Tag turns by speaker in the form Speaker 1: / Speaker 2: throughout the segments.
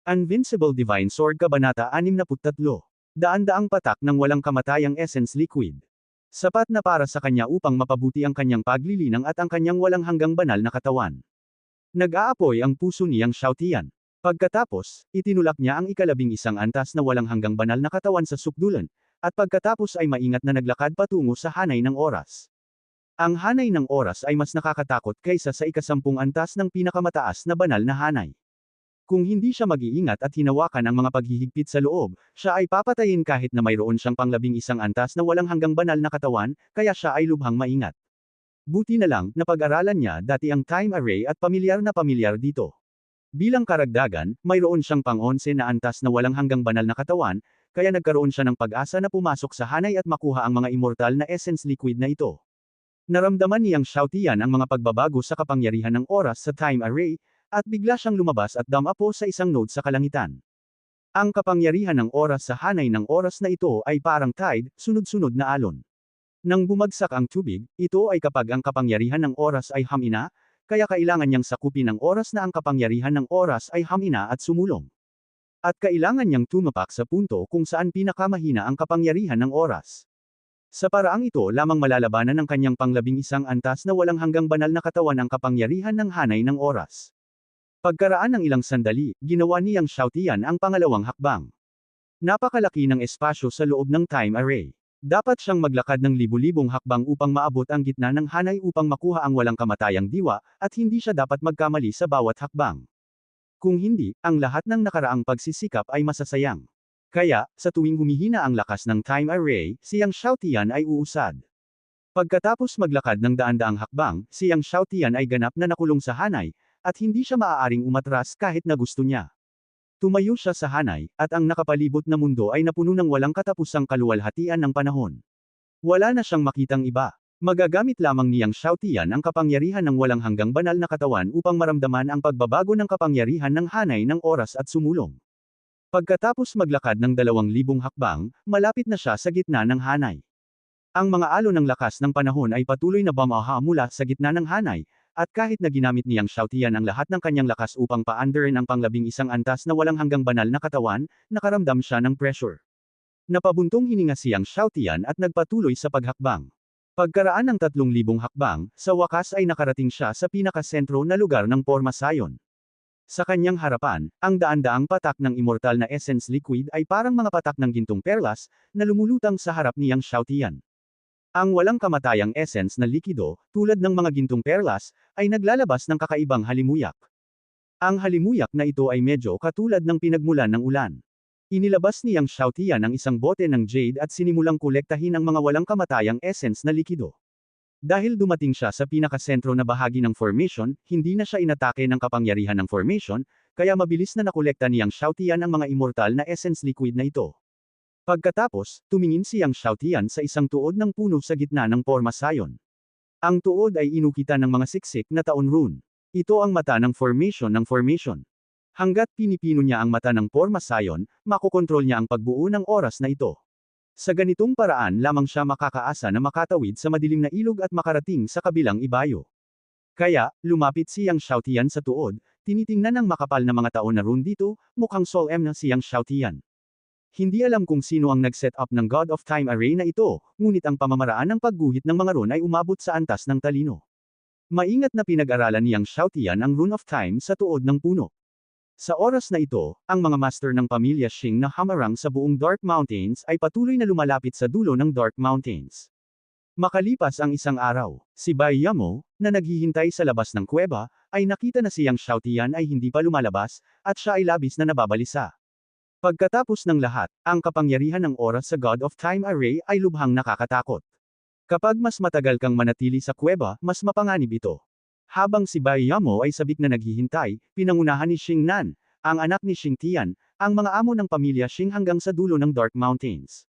Speaker 1: Invincible Divine Sword Kabanata 63. Daan-daang patak ng walang kamatayang Essence Liquid. Sapat na para sa kanya upang mapabuti ang kanyang paglilinang at ang kanyang walang hanggang banal na katawan. Nag-aapoy ang puso niyang Xiaotian. Pagkatapos, itinulak niya ang ika-11 antas na walang hanggang banal na katawan sa sukdulan, at pagkatapos ay maingat na naglakad patungo sa hanay ng oras. Ang hanay ng oras ay mas nakakatakot kaysa sa ika-10 antas ng pinakamataas na banal na hanay. Kung hindi siya mag-iingat at hinawakan ang mga paghihigpit sa loob, siya ay papatayin kahit na mayroon siyang pang-11 antas na walang hanggang banal na katawan, kaya siya ay lubhang maingat. Buti na lang, napag-aralan niya dati ang time array at pamilyar dito. Bilang karagdagan, mayroon siyang pang-11 na antas na walang hanggang banal na katawan, kaya nagkaroon siya ng pag-asa na pumasok sa hanay at makuha ang mga immortal na essence liquid na ito. Naramdaman niyang Xiaotian ang mga pagbabago sa kapangyarihan ng oras sa time array, at bigla siyang lumabas at dumapo sa isang node sa kalangitan. Ang kapangyarihan ng oras sa hanay ng oras na ito ay parang tide, sunod-sunod na alon. Nang bumagsak ang tubig, ito ay kapag ang kapangyarihan ng oras ay hamina, kaya kailangan niyang sakupin ang oras na ang kapangyarihan ng oras ay hamina at sumulong. At kailangan niyang tumapak sa punto kung saan pinakamahina ang kapangyarihan ng oras. Sa paraang ito lamang malalabanan ng kanyang pang-11 antas na walang hanggang banal na katawan ang kapangyarihan ng hanay ng oras. Pagkaraan ng ilang sandali, ginawa niyang Xiaotian ang pangalawang hakbang. Napakalaki ng espasyo sa loob ng time array. Dapat siyang maglakad ng libu-libong hakbang upang maabot ang gitna ng hanay upang makuha ang walang kamatayang diwa, at hindi siya dapat magkamali sa bawat hakbang. Kung hindi, ang lahat ng nakaraang pagsisikap ay masasayang. Kaya, sa tuwing humihina ang lakas ng time array, siyang Xiaotian ay uusad. Pagkatapos maglakad ng daan-daang hakbang, siyang Xiaotian ay ganap na nakulong sa hanay, at hindi siya maaaring umatras kahit na gusto niya. Tumayo siya sa hanay, at ang nakapalibot na mundo ay napuno ng walang katapusang kaluwalhatian ng panahon. Wala na siyang makitang iba. Magagamit lamang niyang Xiaotian ang kapangyarihan ng walang hanggang banal na katawan upang maramdaman ang pagbabago ng kapangyarihan ng hanay ng oras at sumulong. Pagkatapos maglakad ng 2,000 hakbang, malapit na siya sa gitna ng hanay. Ang mga alon ng lakas ng panahon ay patuloy na bumaha mula sa gitna ng hanay, at kahit na ginamit niyang Xiaotian ang lahat ng kanyang lakas upang paandarin ang pang-11 antas na walang hanggang banal na katawan, nakaramdam siya ng pressure. Napabuntong hininga siyang Xiaotian at nagpatuloy sa paghakbang. Pagkaraan ng 3,000 hakbang, sa wakas ay nakarating siya sa pinakasentro na lugar ng Pormasayon. Sa kanyang harapan, ang daan-daang patak ng immortal na essence liquid ay parang mga patak ng gintong perlas, na lumulutang sa harap niyang Xiaotian. Ang walang kamatayang essence na likido, tulad ng mga gintong perlas, ay naglalabas ng kakaibang halimuyak. Ang halimuyak na ito ay medyo katulad ng pinagmulan ng ulan. Inilabas niyang Xiaotian ang isang bote ng jade at sinimulang kolektahin ang mga walang kamatayang essence na likido. Dahil dumating siya sa pinakasentro na bahagi ng formation, hindi na siya inatake ng kapangyarihan ng formation, kaya mabilis na nakolekta niyang Xiaotian ang mga immortal na essence liquid na ito. Pagkatapos, tumingin siyang Xiaotian sa isang tuod ng puno sa gitna ng Pormasayon. Ang tuod ay inukitan ng mga siksik na taon rune. Ito ang mata ng formation ng formation. Hanggat pinipino niya ang mata ng Pormasayon, makokontrol niya ang pagbuo ng oras na ito. Sa ganitong paraan lamang siya makakaasa na makatawid sa madilim na ilog at makarating sa kabilang ibayo. Kaya, lumapit siyang Xiaotian sa tuod, tinitingnan ng makapal na mga taon na rune dito, mukhang solemn na siyang Xiaotian. Hindi alam kung sino ang nag-set up ng God of Time Array na ito, ngunit ang pamamaraan ng pagguhit ng mga rune ay umabot sa antas ng talino. Maingat na pinag-aralan niyang Xiaotian ang Rune of Time sa tuod ng puno. Sa oras na ito, ang mga master ng pamilya Xing na hamarang sa buong Dark Mountains ay patuloy na lumalapit sa dulo ng Dark Mountains. Makalipas ang isang araw, si Bai Yamo, na naghihintay sa labas ng kuweba, ay nakita na siyang Xiaotian ay hindi pa lumalabas, at siya ay labis na nababalisa. Pagkatapos ng lahat, ang kapangyarihan ng oras sa God of Time Array ay lubhang nakakatakot. Kapag mas matagal kang manatili sa kuweba, mas mapanganib ito. Habang si Bai Yamo ay sabik na naghihintay, pinangunahan ni Xing Nan, ang anak ni Xing Tian, ang mga amo ng pamilya Xing hanggang sa dulo ng Dark Mountains.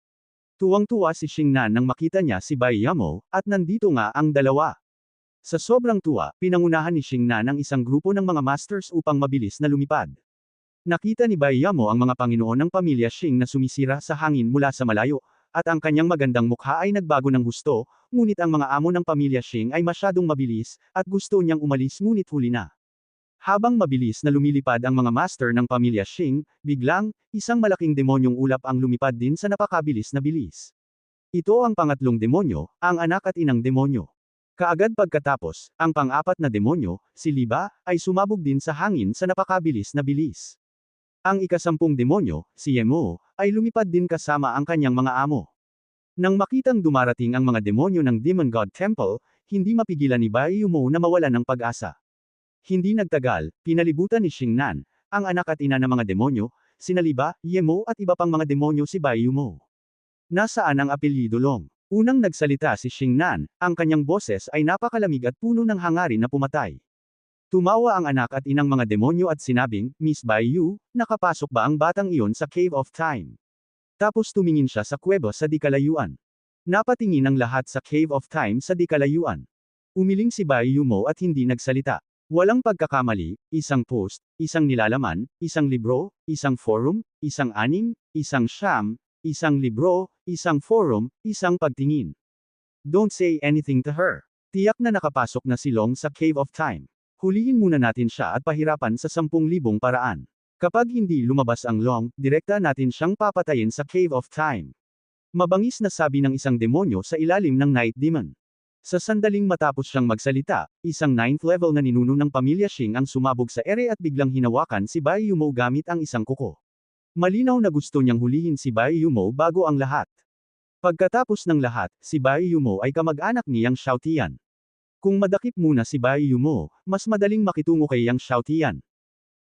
Speaker 1: Tuwang-tuwa si Xing Nan nang makita niya si Bai Yamo, at nandito nga ang dalawa. Sa sobrang tuwa, pinangunahan ni Xing Nan ang isang grupo ng mga masters upang mabilis na lumipad. Nakita ni Bai Yamo ang mga Panginoon ng pamilya Xing na sumisira sa hangin mula sa malayo, at ang kanyang magandang mukha ay nagbago ng husto, ngunit ang mga amo ng pamilya Xing ay masyadong mabilis, at gusto niyang umalis ngunit huli na. Habang mabilis na lumilipad ang mga master ng pamilya Xing, biglang, isang malaking demonyong ulap ang lumipad din sa napakabilis na bilis. Ito ang pangatlong demonyo, ang anak at inang demonyo. Kaagad pagkatapos, ang pang-apat na demonyo, si Liba, ay sumabog din sa hangin sa napakabilis na bilis. Ang ikasampung demonyo, si Yemo, ay lumipad din kasama ang kanyang mga amo. Nang makitang dumarating ang mga demonyo ng Demon God Temple, hindi mapigilan ni Bai Yumo na mawalan ng pag-asa. Hindi nagtagal, pinalibutan ni Xingnan, ang anak at ina ng mga demonyo, sina Liba, Yemo at iba pang mga demonyo si Bai Yumo. Nasaan ang apelyido Long? Unang nagsalita si Xingnan, ang kanyang boses ay napakalamig at puno ng hangarin na pumatay. Tumawa ang anak at inang mga demonyo at sinabing, Miss Bai Yu, nakapasok ba ang batang iyon sa Cave of Time? Tapos tumingin siya sa kuweba sa di kalayuan. Napatingin ang lahat sa Cave of Time sa di kalayuan. Umiling si Bai Yu Mo at hindi nagsalita. Walang pagkakamali, isang post, isang nilalaman, isang libro, isang forum, isang anim, isang siyam, isang libro, isang forum, isang pagtingin. Don't say anything to her. Tiyak na nakapasok na si Long sa Cave of Time. Hulihin muna natin siya at pahirapan sa 10,000 paraan. Kapag hindi lumabas ang Long, direkta natin siyang papatayin sa Cave of Time. Mabangis na sabi ng isang demonyo sa ilalim ng Night Demon. Sa sandaling matapos siyang magsalita, isang 9th level na ninuno ng pamilya Xing ang sumabog sa ere at biglang hinawakan si Bai Yumo gamit ang isang kuko. Malinaw na gusto niyang hulihin si Bai Yumo bago ang lahat. Pagkatapos ng lahat, si Bai Yumo ay kamag-anak ni Yang Xiaotian. Kung madakip muna si Bai Yumo, mas madaling makitungo kay Yang Xiaotian.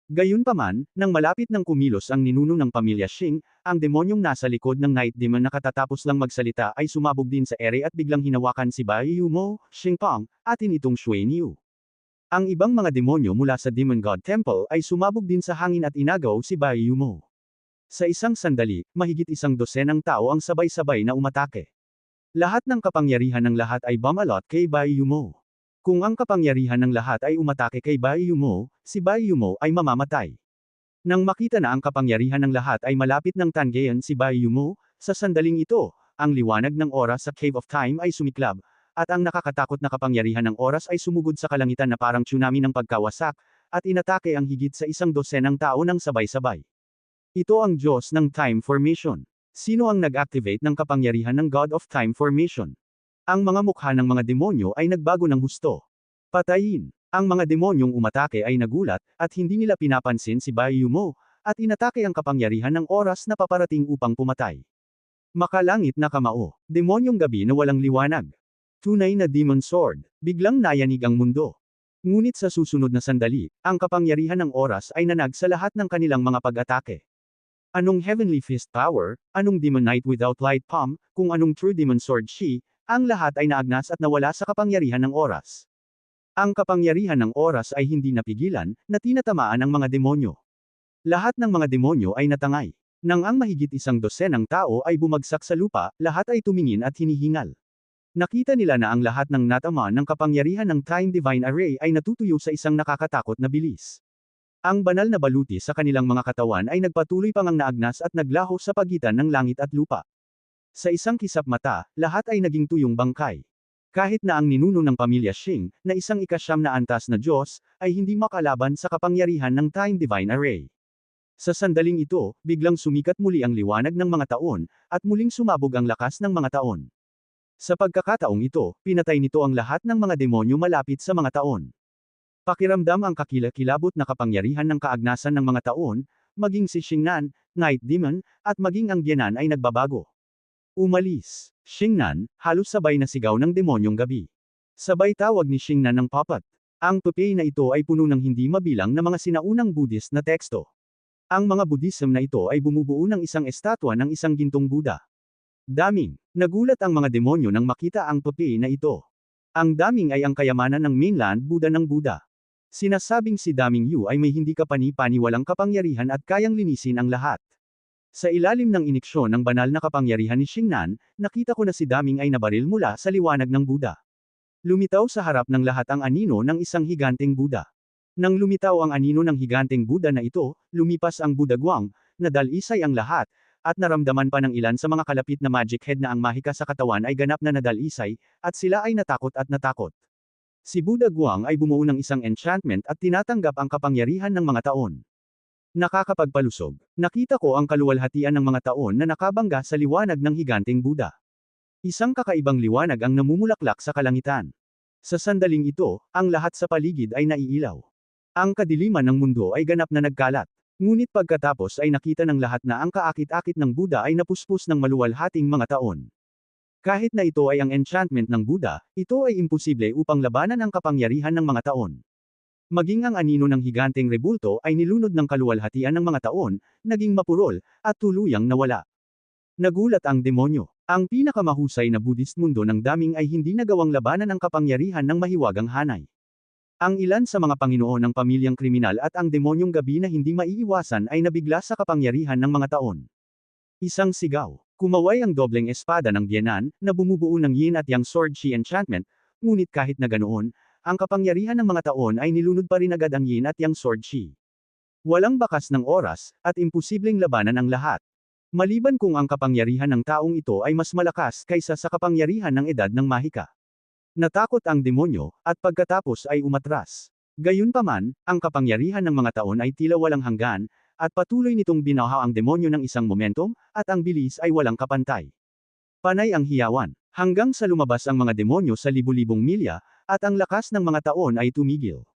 Speaker 1: Gayunpaman, nang malapit ng kumilos ang ninuno ng pamilya Xing, ang demonyong nasa likod ng Night Demon na katatapos lang magsalita ay sumabog din sa ere at biglang hinawakan si Bai Yumo, Xingpang, at initong Xuan Yu. Ang ibang mga demonyo mula sa Demon God Temple ay sumabog din sa hangin at inagaw si Bai Yumo. Sa isang sandali, mahigit 100 tao ang sabay-sabay na umatake. Lahat ng kapangyarihan ng lahat ay bumalot kay Bai Yumo. Kung ang kapangyarihan ng lahat ay umatake kay Bai Yumo, si Bai Yumo ay mamamatay. Nang makita na ang kapangyarihan ng lahat ay malapit ng tanggayan si Bai Yumo, sa sandaling ito, ang liwanag ng oras sa Cave of Time ay sumiklab, at ang nakakatakot na kapangyarihan ng oras ay sumugod sa kalangitan na parang tsunami ng pagkawasak, at inatake ang higit sa 100 tao ng sabay-sabay. Ito ang Diyos ng Time Formation. Sino ang nag-activate ng kapangyarihan ng God of Time Formation? Ang mga mukha ng mga demonyo ay nagbago ng husto. Patayin. Ang mga demonyong umatake ay nagulat, at hindi nila pinapansin si Bai Yumo, at inatake ang kapangyarihan ng oras na paparating upang pumatay. Makalangit na kamao. Demonyong gabi na walang liwanag. Tunay na demon sword. Biglang nayanig ang mundo. Ngunit sa susunod na sandali, ang kapangyarihan ng oras ay nanag sa lahat ng kanilang mga pag-atake. Anong Heavenly Fist Power, anong Demon Knight without Light Palm, kung anong True Demon Sword Shi, ang lahat ay naagnas at nawala sa kapangyarihan ng oras. Ang kapangyarihan ng oras ay hindi napigilan, na tinatamaan ang mga demonyo. Lahat ng mga demonyo ay natangay. Nang ang mahigit 100 tao ay bumagsak sa lupa, lahat ay tumingin at hinihingal. Nakita nila na ang lahat ng natamaan ng kapangyarihan ng Time Divine Array ay natutuyo sa isang nakakatakot na bilis. Ang banal na baluti sa kanilang mga katawan ay nagpatuloy pang ang naagnas at naglaho sa pagitan ng langit at lupa. Sa isang kisap mata, lahat ay naging tuyong bangkay. Kahit na ang ninuno ng pamilya Xing, na isang ikasyam na antas na Diyos, ay hindi makalaban sa kapangyarihan ng Time Divine Array. Sa sandaling ito, biglang sumikat muli ang liwanag ng mga taon, at muling sumabog ang lakas ng mga taon. Sa pagkakataong ito, pinatay nito ang lahat ng mga demonyo malapit sa mga taon. Pakiramdam ang kakilakilabot na kapangyarihan ng kaagnasan ng mga taon, maging si Xingnan, Night Demon, at maging ang Biyanan ay nagbabago. Umalis. Xingnan, halos sabay na sigaw ng demonyong gabi. Sabay tawag ni Xingnan ng puppet. Ang puppet na ito ay puno ng hindi mabilang na mga sinaunang Buddhist na teksto. Ang mga Buddhism na ito ay bumubuo ng isang estatwa ng isang gintong Buddha. Daming. Nagulat ang mga demonyo nang makita ang puppet na ito. Ang daming ay ang kayamanan ng mainland Buddha ng Buddha. Sinasabing si Daming Yu ay may hindi kapani-paniwalang kapangyarihan at kayang linisin ang lahat. Sa ilalim ng iniksyon ng banal na kapangyarihan ni Xingnan, nakita ko na si Daming ay nabaril mula sa liwanag ng Buddha. Lumitaw sa harap ng lahat ang anino ng isang higanteng Buddha. Nang lumitaw ang anino ng higanteng Buddha na ito, lumipas ang Buddha Guang, nadalisay ang lahat, at naramdaman pa ng ilan sa mga kalapit na magic head na ang mahika sa katawan ay ganap na nadalisay, at sila ay natakot at natakot. Si Buddha Guang ay bumuo ng isang enchantment at tinatanggap ang kapangyarihan ng mga taon. Nakakapagpalusog. Nakita ko ang kaluwalhatian ng mga taon na nakabangga sa liwanag ng higanteng Buddha. Isang kakaibang liwanag ang namumulaklak sa kalangitan. Sa sandaling ito, ang lahat sa paligid ay naiilaw. Ang kadiliman ng mundo ay ganap na nagkalat. Ngunit pagkatapos ay nakita ng lahat na ang kaakit-akit ng Buddha ay napuspos ng maluwalhating mga taon. Kahit na ito ay ang enchantment ng Buddha, ito ay imposible upang labanan ang kapangyarihan ng mga taon. Maging ang anino ng higanteng rebulto ay nilunod ng kaluwalhatian ng mga taon, naging mapurol, at tuluyang nawala. Nagulat ang demonyo. Ang pinakamahusay na Buddhist mundo ng daming ay hindi nagawang labanan ang kapangyarihan ng mahiwagang hanay. Ang ilan sa mga panginoon ng pamilyang kriminal at ang demonyong gabi na hindi maiiwasan ay nabigla sa kapangyarihan ng mga taon. Isang sigaw. Kumaway ang dobleng espada ng biyenan, na bumubuo ng yin at yang sword chi enchantment, ngunit kahit na ganoon, ang kapangyarihan ng mga taon ay nilunod pa rin agad ang yin at yang sword chi. Walang bakas ng oras, at imposibleng labanan ang lahat. Maliban kung ang kapangyarihan ng taong ito ay mas malakas kaysa sa kapangyarihan ng edad ng mahika. Natakot ang demonyo, at pagkatapos ay umatras. Gayunpaman, ang kapangyarihan ng mga taon ay tila walang hanggan, at patuloy nitong binaha ang demonyo ng isang momentum, at ang bilis ay walang kapantay. Panay ang hiyawan, hanggang sa lumabas ang mga demonyo sa libu-libong milya, at ang lakas ng mga taon ay tumigil.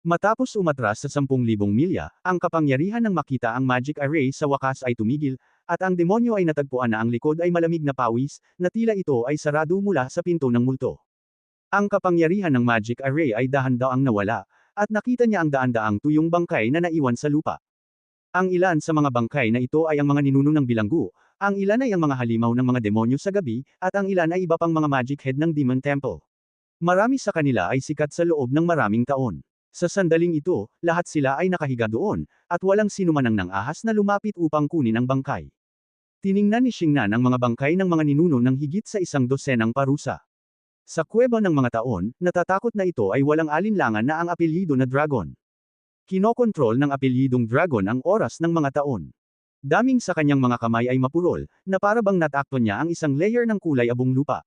Speaker 1: Matapos umatras sa 10,000 milya, ang kapangyarihan ng makita ang magic array sa wakas ay tumigil, at ang demonyo ay natagpuan na ang likod ay malamig na pawis, na tila ito ay sarado mula sa pinto ng multo. Ang kapangyarihan ng magic array ay dahan-daang nawala, at nakita niya ang daan-daang tuyong bangkay na naiwan sa lupa. Ang ilan sa mga bangkay na ito ay ang mga ninuno ng bilanggo, ang ilan ay ang mga halimaw ng mga demonyo sa gabi, at ang ilan ay iba pang mga magic head ng Demon Temple. Marami sa kanila ay sikat sa loob ng maraming taon. Sa sandaling ito, lahat sila ay nakahiga doon, at walang sinuman ang nang-ahas na lumapit upang kunin ang bangkay. Tiningnan ni Xingnan ang mga bangkay ng mga ninuno ng higit sa 100 parusa. Sa kuweba ng mga taon, natatakot na ito ay walang alinlangan na ang apelyido na Dragon. Kinokontrol ng apelyidong Dragon ang oras ng mga taon. Daming sa kanyang mga kamay ay mapurol, na para bang natakto niya ang isang layer ng kulay abong lupa.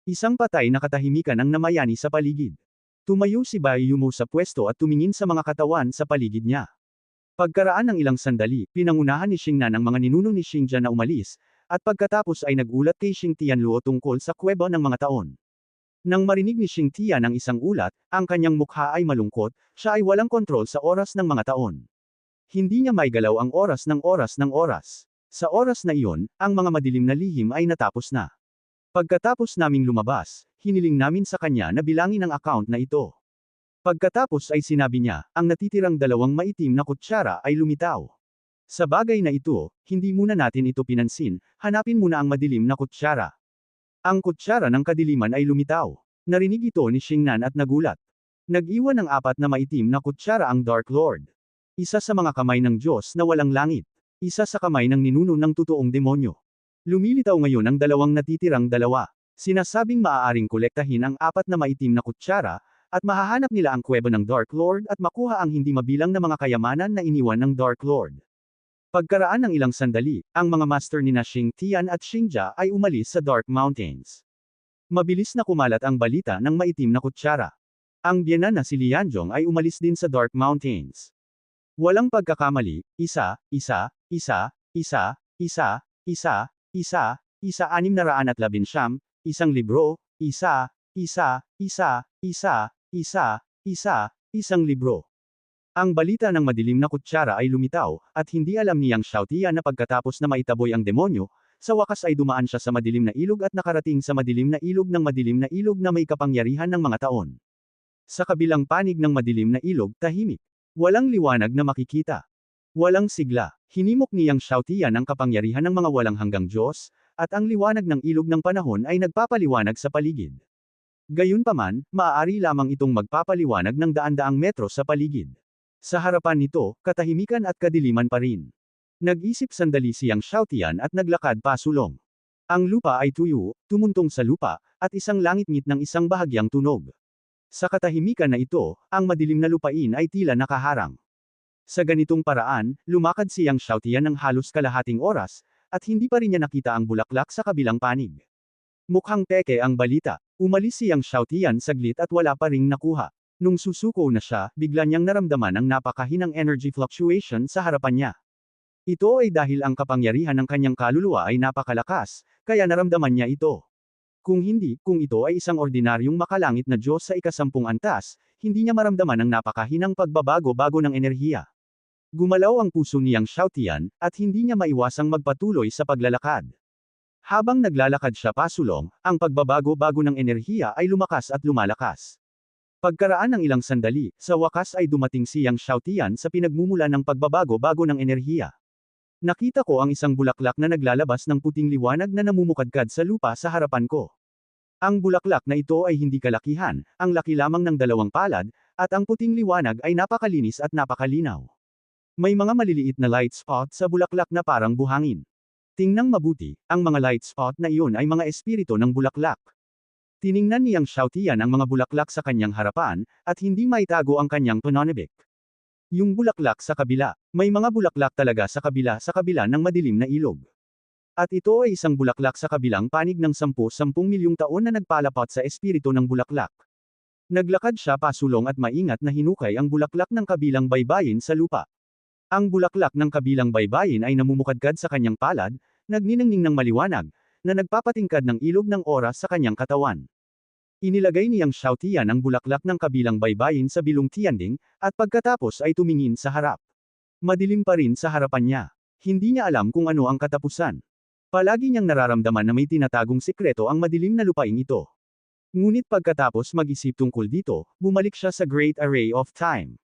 Speaker 1: Isang patay na katahimikan ang namayani sa paligid. Tumayo si Bai Yumo sa pwesto at tumingin sa mga katawan sa paligid niya. Pagkaraan ng ilang sandali, pinangunahan ni Xingnan ang mga ninuno ni Xingja na umalis, at pagkatapos ay nagulat kay Xing Tianluo tungkol sa kuweba ng mga taon. Nang marinig ni Xing Tian ang isang ulat, ang kanyang mukha ay malungkot, siya ay walang kontrol sa oras ng mga taon. Hindi niya maigalaw ang oras ng oras ng oras. Sa oras na iyon, ang mga madilim na lihim ay natapos na. Pagkatapos naming lumabas, hiniling namin sa kanya na bilangin ang account na ito. Pagkatapos ay sinabi niya, ang natitirang dalawang maitim na kutsara ay lumitaw. Sa bagay na ito, hindi muna natin ito pinansin, hanapin muna ang madilim na kutsara. Ang kutsara ng kadiliman ay lumitaw. Narinig ito ni Xingnan at nagulat. Nag-iwan ng 4 na maitim na kutsara ang Dark Lord. Isa sa mga kamay ng Diyos na walang langit. Isa sa kamay ng ninuno ng totoong demonyo. Lumilitaw ngayon ang dalawang natitirang dalawa. Sinasabing maaaring kolektahin ang 4 na maitim na kutsara, at mahahanap nila ang kuweba ng Dark Lord at makuha ang hindi mabilang na mga kayamanan na iniwan ng Dark Lord. Pagkaraan ng ilang sandali, ang mga master ni Xing Tian at Xingja ay umalis sa Dark Mountains. Mabilis na kumalat ang balita ng maitim na kutsara. Ang biyenan na si Lianzhong ay umalis din sa Dark Mountains. Walang pagkakamali, isa, 619, isang libro, isang libro. Ang balita ng madilim na kutsara ay lumitaw, at hindi alam ni Yang Xiaotian na pagkatapos na maitaboy ang demonyo, sa wakas ay dumaan siya sa madilim na ilog at nakarating sa madilim na ilog ng madilim na ilog na may kapangyarihan ng mga taon. Sa kabilang panig ng madilim na ilog, tahimik. Walang liwanag na makikita. Walang sigla. Hinimok ni Yang Xiaotian ang kapangyarihan ng mga walang hanggang Diyos, at ang liwanag ng ilog ng panahon ay nagpapaliwanag sa paligid. Gayunpaman, maaari lamang itong magpapaliwanag ng daan-daang metro sa paligid. Sa harapan nito, katahimikan at kadiliman pa rin. Nag-isip sandali si Yang Xiaotian at naglakad pasulong. Ang lupa ay tuyo, tumuntong sa lupa, at isang langit-ngit ng isang bahagyang tunog. Sa katahimikan na ito, ang madilim na lupain ay tila nakaharang. Sa ganitong paraan, lumakad si Yang Xiaotian ng halos kalahating oras, at hindi pa rin niya nakita ang bulaklak sa kabilang panig. Mukhang peke ang balita. Umalis si Yang Xiaotian saglit at wala pa ring nakuha. Nung susuko na siya, bigla niyang naramdaman ang napakahinang energy fluctuation sa harapan niya. Ito ay dahil ang kapangyarihan ng kanyang kaluluwa ay napakalakas, kaya naramdaman niya ito. Kung ito ay isang ordinaryong makalangit na Diyos sa ikasampung antas, hindi niya maramdaman ang napakahinang pagbabago-bago ng enerhiya. Gumalaw ang puso ni Yang Xiaotian, at hindi niya maiwasang magpatuloy sa paglalakad. Habang naglalakad siya pasulong, ang pagbabago-bago ng enerhiya ay lumakas at lumalakas. Pagkaraan ng ilang sandali, sa wakas ay dumating si Yang Xiaotian sa pinagmumula ng pagbabago-bago ng enerhiya. Nakita ko ang isang bulaklak na naglalabas ng puting liwanag na namumukadkad sa lupa sa harapan ko. Ang bulaklak na ito ay hindi kalakihan, ang laki lamang ng 2 palad, at ang puting liwanag ay napakalinis at napakalinaw. May mga maliliit na light spot sa bulaklak na parang buhangin. Tingnang mabuti, ang mga light spot na iyon ay mga espiritu ng bulaklak. Tiningnan ni Yang Xiaotian ang mga bulaklak sa kanyang harapan, at hindi maitago ang kanyang pananabik. Yung bulaklak sa kabila, may mga bulaklak talaga sa kabila ng madilim na ilog. At ito ay isang bulaklak sa kabilang panig ng 10 milyong taon na nagpalapot sa espiritu ng bulaklak. Naglakad siya pasulong at maingat na hinukay ang bulaklak ng kabilang baybayin sa lupa. Ang bulaklak ng kabilang baybayin ay namumukadkad sa kanyang palad, nagniningning ng maliwanag, na nagpapatingkad ng ilog ng oras sa kanyang katawan. Inilagay ni Yang Xiaotian ang bulaklak ng kabilang baybayin sa bilong tianding, at pagkatapos ay tumingin sa harap. Madilim pa rin sa harapan niya. Hindi niya alam kung ano ang katapusan. Palagi niyang nararamdaman na may tinatagong sikreto ang madilim na lupain ito. Ngunit pagkatapos mag-isip tungkol dito, bumalik siya sa Great Array of Time.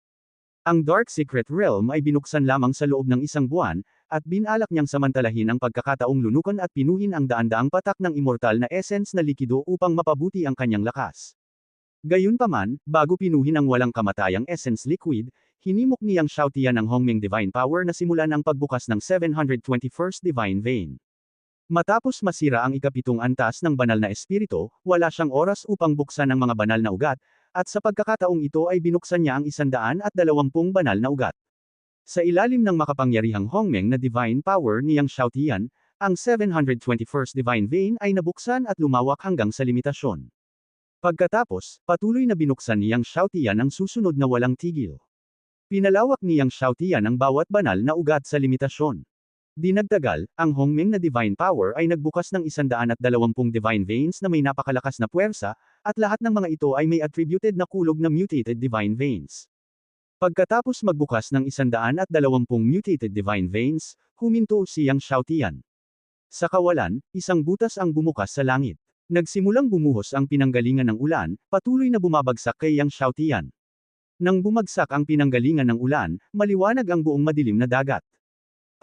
Speaker 1: Ang Dark Secret Realm ay binuksan lamang sa loob ng 1 buwan, at binalak niyang samantalahin ang pagkakataong lunukan at pinuhin ang daan-daang patak ng immortal na essence na likido upang mapabuti ang kanyang lakas. Gayunpaman, bago pinuhin ang walang kamatayang essence liquid, hinimok ni Yang Xiaotian ang Hongmeng Divine Power na simulan ang pagbukas ng 721st Divine Vein. Matapos masira ang ikapitong antas ng banal na espiritu, wala siyang oras upang buksan ang mga banal na ugat, at sa pagkakataong ito ay binuksan niya ang 120 banal na ugat. Sa ilalim ng makapangyarihang Hongmeng na Divine Power ni Yang Xiaotian, ang 721st Divine Vein ay nabuksan at lumawak hanggang sa limitasyon. Pagkatapos, patuloy na binuksan ni Yang Xiaotian ang susunod na walang tigil. Pinalawak ni Yang Xiaotian ang bawat banal na ugat sa limitasyon. Di nagtagal, ang Hongmeng na Divine Power ay nagbukas ng 120 Divine Veins na may napakalakas na puwersa, at lahat ng mga ito ay may attributed na kulog na mutated Divine Veins. Pagkatapos magbukas ng 120 mutated Divine Veins, huminto si Yang Xiaotian. Sa kawalan, isang butas ang bumukas sa langit. Nagsimulang bumuhos ang pinanggalingan ng ulan, patuloy na bumabagsak kay Yang Xiaotian. Nang bumagsak ang pinanggalingan ng ulan, maliwanag ang buong madilim na dagat.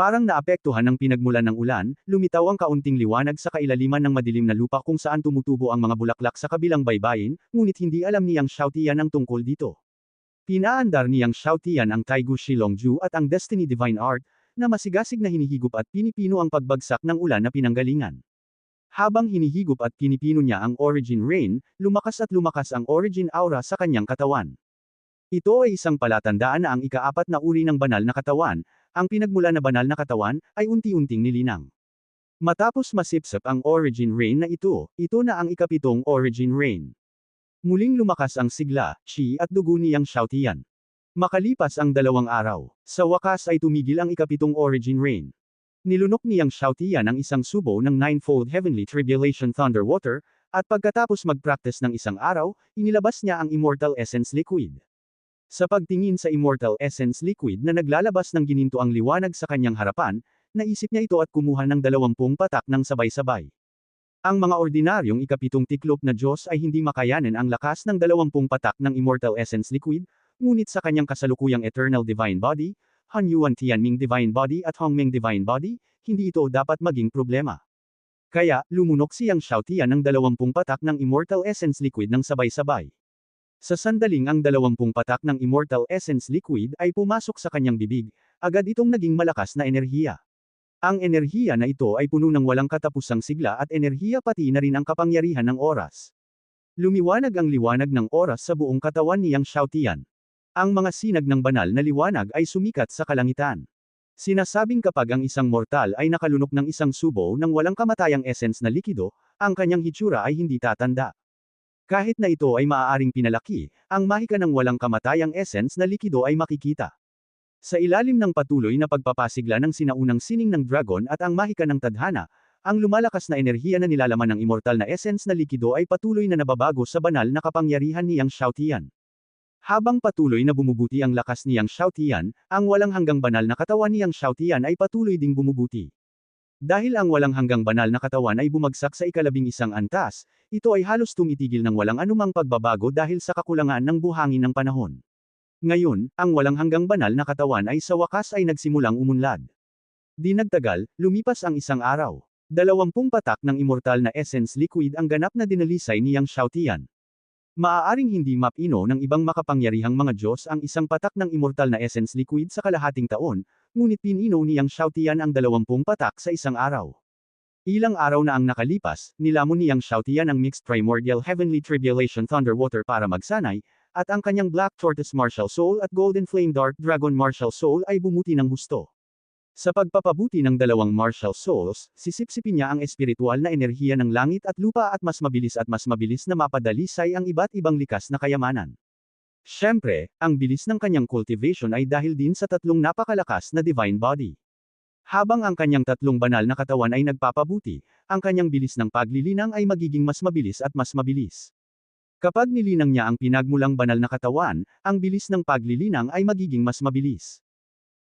Speaker 1: Parang naapektuhan ng pinagmulan ng ulan, lumitaw ang kaunting liwanag sa kailaliman ng madilim na lupa kung saan tumutubo ang mga bulaklak sa kabilang baybayin, ngunit hindi alam ni Yang Xiaotian ang tungkol dito. Pinaandar ni Yang Xiaotian ang Taigu Shilongju at ang Destiny Divine Art, na masigasig na hinihigop at pinipino ang pagbagsak ng ulan na pinanggalingan. Habang hinihigop at pinipino niya ang Origin Rain, lumakas at lumakas ang Origin Aura sa kanyang katawan. Ito ay isang palatandaan na ang ika-4 na uri ng banal na katawan, ang pinagmula na banal na katawan, ay unti-unting nilinang. Matapos masipsip ang Origin Rain na ito na ang ika-7 Origin Rain. Muling lumakas ang sigla, qi at dugo ni Yang Xiaotian. Makalipas ang 2 araw, sa wakas ay tumigil ang ika-7 Origin Rain. Nilunok ni Yang Xiaotian ang isang subo ng 9-fold Heavenly Tribulation Thunder Water, at pagkatapos mag-practice ng 1 araw, inilabas niya ang Immortal Essence Liquid. Sa pagtingin sa Immortal Essence Liquid na naglalabas ng ginintoang liwanag sa kanyang harapan, naisip niya ito at kumuha ng 20 patak ng sabay-sabay. Ang mga ordinaryong ika-7 tiklop na Diyos ay hindi makayanin ang lakas ng 20 patak ng Immortal Essence Liquid, ngunit sa kanyang kasalukuyang Eternal Divine Body, Hanyuan Tianming Divine Body at Hongmeng Divine Body, hindi ito dapat maging problema. Kaya, lumunok si Yang Xiaotian ng 20 patak ng Immortal Essence Liquid ng sabay-sabay. Sa sandaling ang 20 patak ng Immortal Essence Liquid ay pumasok sa kanyang bibig, agad itong naging malakas na enerhiya. Ang enerhiya na ito ay puno ng walang katapusang sigla at enerhiya pati na rin ang kapangyarihan ng oras. Lumiwanag ang liwanag ng oras sa buong katawan ni Yang Xiaotian. Ang mga sinag ng banal na liwanag ay sumikat sa kalangitan. Sinasabing kapag ang isang mortal ay nakalunok ng isang subo ng walang kamatayang essence na likido, ang kanyang hitsura ay hindi tatanda. Kahit na ito ay maaaring pinalaki, ang mahika ng walang kamatayang essence na likido ay makikita. Sa ilalim ng patuloy na pagpapasigla ng sinaunang sining ng dragon at ang mahika ng tadhana, ang lumalakas na enerhiya na nilalaman ng immortal na essence na likido ay patuloy na nababago sa banal na kapangyarihan ni Yang Shaotian. Habang patuloy na bumubuti ang lakas ni Yang Shaotian, ang walang hanggang banal na katawan ni Yang Shaotian ay patuloy ding bumubuti. Dahil ang walang hanggang banal na katawan ay bumagsak sa ika-11 antas, ito ay halos tumitigil ng walang anumang pagbabago dahil sa kakulangan ng buhangin ng panahon. Ngayon, ang walang hanggang banal na katawan ay sa wakas ay nagsimulang umunlad. Di nagtagal, lumipas ang isang araw. 20 patak ng immortal na essence liquid ang ganap na dinalisay ni Yang Shaotian. Maaaring hindi mapino ng ibang makapangyarihang mga Diyos ang isang patak ng immortal na essence liquid sa kalahating taon, ngunit pinino ni Yang Shaotian ang 20 patak sa isang araw. Ilang araw na ang nakalipas, nilamon ni Yang Shaotian ang mixed primordial heavenly tribulation thunder water para magsanay, at ang kanyang black tortoise martial soul at golden flame dark dragon martial soul ay bumuti ng husto. Sa pagpapabuti ng dalawang martial souls, sisipsipin niya ang espiritual na enerhiya ng langit at lupa at mas mabilis na mapadalisay ang iba't ibang likas na kayamanan. Siyempre, ang bilis ng kanyang cultivation ay dahil din sa tatlong napakalakas na divine body. Habang ang kanyang tatlong banal na katawan ay nagpapabuti, ang kanyang bilis ng paglilinang ay magiging mas mabilis at mas mabilis. Kapag nilinang niya ang pinagmulang banal na katawan, ang bilis ng paglilinang ay magiging mas mabilis.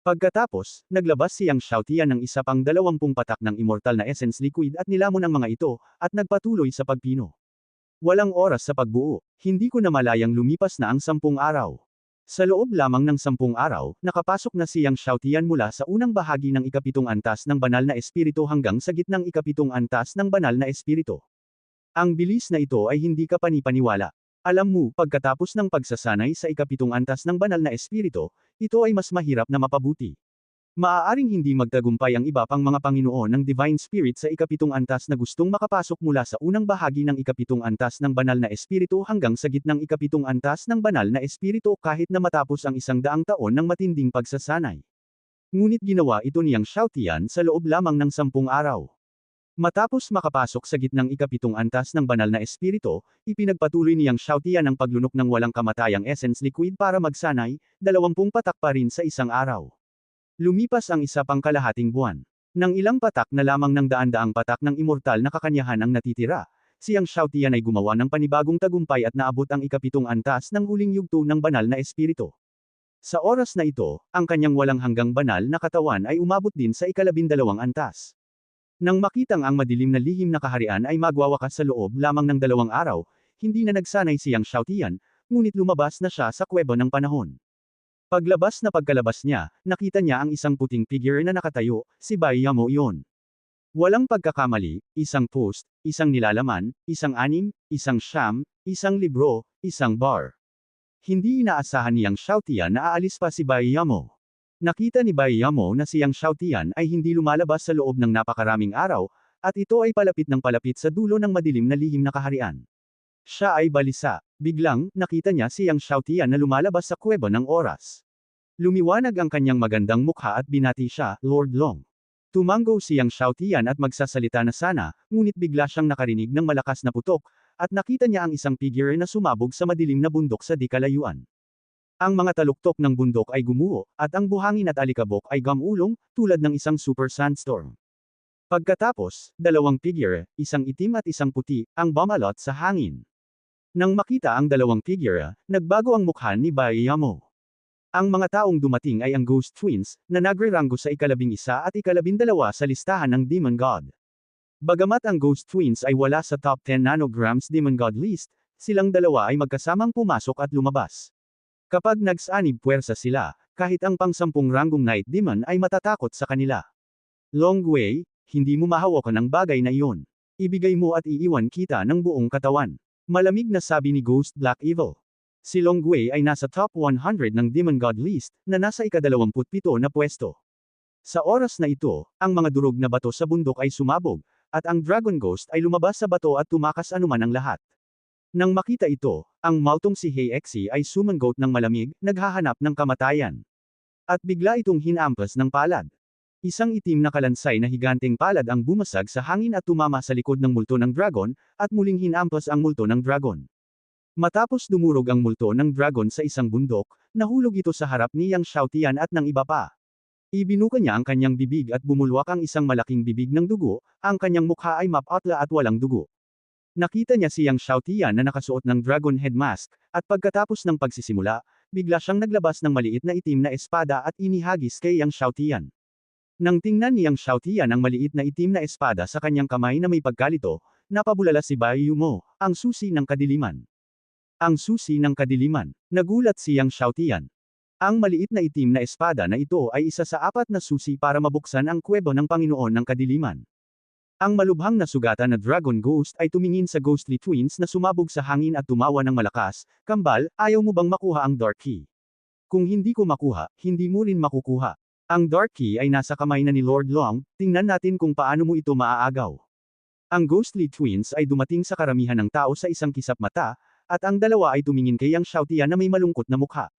Speaker 1: Pagkatapos, naglabas si Yang Shaotian ng isa pang 20 patak ng immortal na essence liquid at nilamon ang mga ito, at nagpatuloy sa pagpino. Walang oras sa pagbuo, hindi ko namalayang lumipas na ang 10 araw. Sa loob lamang ng 10 araw, nakapasok na si Yang Shaotian mula sa unang bahagi ng ikapitong antas ng banal na espiritu hanggang sa gitnang ikapitong antas ng banal na espiritu. Ang bilis na ito ay hindi ka panipaniwala. Alam mo, pagkatapos ng pagsasanay sa ikapitong antas ng banal na espiritu, ito ay mas mahirap na mapabuti. Maaaring hindi magtagumpay ang iba pang mga Panginoon ng Divine Spirit sa ikapitong antas na gustong makapasok mula sa unang bahagi ng ikapitong antas ng banal na espiritu hanggang sa gitnang ikapitong antas ng banal na espiritu kahit na matapos ang 100 taon ng matinding pagsasanay. Ngunit ginawa ito ni Yang Shaotian sa loob lamang ng 10 araw. Matapos makapasok sa gitnang ikapitong antas ng banal na espiritu, ipinagpatuloy ni Yang Shaotian ang paglunok ng walang kamatayang essence liquid para magsanay, 20 patak pa rin sa isang araw. Lumipas ang isa pang kalahating buwan. Nang ilang patak na lamang ng daan-daang patak ng immortal na kakanyahan ang natitira, si Yang Shaotian ay gumawa ng panibagong tagumpay at naabot ang ikapitong antas ng huling yugto ng banal na espiritu. Sa oras na ito, ang kanyang walang hanggang banal na katawan ay umabot din sa ika-12 antas. Nang makitang ang madilim na lihim na kaharian ay magwawakas sa loob lamang ng 2 araw, hindi na nagsanay si Yang Shaotian, ngunit lumabas na siya sa kuweba ng panahon. Pagkalabas niya, nakita niya ang isang puting figure na nakatayo, si Bai Yamo iyon. Walang pagkakamali, isang post, isang nilalaman, isang anim, isang siyam, isang libro, isang bar. Hindi inaasahan ni Yang Shaotian na aalis pa si Bai Yamo. Nakita ni Bai Yamo na si Yang Shaotian ay hindi lumalabas sa loob ng napakaraming araw, at ito ay palapit ng palapit sa dulo ng madilim na lihim na kaharian. Siya ay balisa. Biglang, nakita niya si Yang Shaotian na lumalabas sa kuweba ng oras. Lumiwanag ang kanyang magandang mukha at binati siya, Lord Long. Tumango si Yang Shaotian at magsasalita na sana, ngunit bigla siyang nakarinig ng malakas na putok, at nakita niya ang isang figure na sumabog sa madilim na bundok sa di kalayuan. Ang mga taluktok ng bundok ay gumuho, at ang buhangin at alikabok ay gamulong, tulad ng isang super sandstorm. Pagkatapos, 2 figure, isang itim at isang puti, ang bumalot sa hangin. Nang makita ang 2 figure, nagbago ang mukha ni Bai Yamo. Ang mga taong dumating ay ang Ghost Twins, na nagre-ranggo sa ika-11 at ika-12 sa listahan ng Demon God. Bagamat ang Ghost Twins ay wala sa top 10 nanograms Demon God list, silang dalawa ay magkasamang pumasok at lumabas. Kapag nagsanib puwersa sila, kahit ang pang-10 ranggong Night Demon ay matatakot sa kanila. Long Wei, hindi mo mahawakan ang bagay na iyon. Ibigay mo at iiwan kita ng buong katawan. Malamig na sabi ni Ghost Black Evil. Si Long Wei ay nasa top 100 ng Demon God list, na nasa ika-27 na pwesto. Sa oras na ito, ang mga durog na bato sa bundok ay sumabog, at ang Dragon Ghost ay lumabas sa bato at tumakas anuman ang lahat. Nang makita ito, ang maltong si Hei-Exi ay sumangot ng malamig, naghahanap ng kamatayan. At bigla itong hinampas ng palad. Isang itim na kalansay na higanteng palad ang bumasag sa hangin at tumama sa likod ng multo ng dragon, at muling hinampas ang multo ng dragon. Matapos dumurog ang multo ng dragon sa isang bundok, nahulog ito sa harap ni Yang Xiaotian at ng iba pa. Ibinuka niya ang kanyang bibig at bumulwak ang isang malaking bibig ng dugo, ang kanyang mukha ay mapatla at walang dugo. Nakita niya si Yang Xiaotian na nakasuot ng dragon head mask, at pagkatapos ng pagsisimula, bigla siyang naglabas ng maliit na itim na espada at inihagis kay Yang Xiaotian. Nang tingnan ni Yang Xiaotian ang maliit na itim na espada sa kanyang kamay na may pagkalito, napabulala si Bai Yumo, ang susi ng kadiliman. Ang susi ng kadiliman. Nagulat si Yang Xiaotian. Ang maliit na itim na espada na ito ay isa sa 4 na susi para mabuksan ang kuwebo ng Panginoon ng Kadiliman. Ang malubhang na sugatan na Dragon Ghost ay tumingin sa Ghostly Twins na sumabog sa hangin at tumawa ng malakas, "Kambal, ayaw mo bang makuha ang Dark Key? Kung hindi ko makuha, hindi mo rin makukuha. Ang Dark Key ay nasa kamay na ni Lord Long, tingnan natin kung paano mo ito maaagaw." Ang Ghostly Twins ay dumating sa karamihan ng tao sa isang kisap mata, at ang dalawa ay tumingin kay Yang Xiaotian na may malungkot na mukha.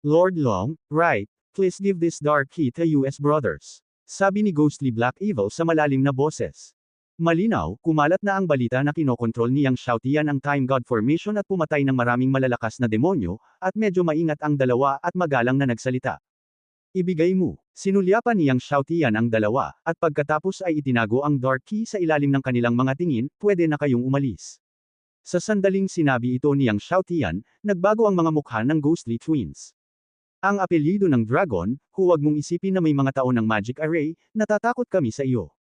Speaker 1: "Lord Long, right, please give this Dark Key to US brothers," sabi ni Ghostly Black Evil sa malalim na boses. Malinaw, kumalat na ang balita na kinokontrol ni Yang Xiaotian ang Time God Formation at pumatay ng maraming malalakas na demonyo, at medyo maingat ang dalawa at magalang na nagsalita. "Ibigay mo." Sinulyapan ni Yang Xiaotian ang dalawa, at pagkatapos ay itinago ang Dark Key sa ilalim ng kanilang mga tingin, "Pwede na kayong umalis." Sa sandaling sinabi ito ni Yang Xiaotian, nagbago ang mga mukha ng Ghostly Twins. "Ang apelyido ng Dragon, huwag mong isipin na may mga taon ng Magic Array, natatakot kami sa iyo."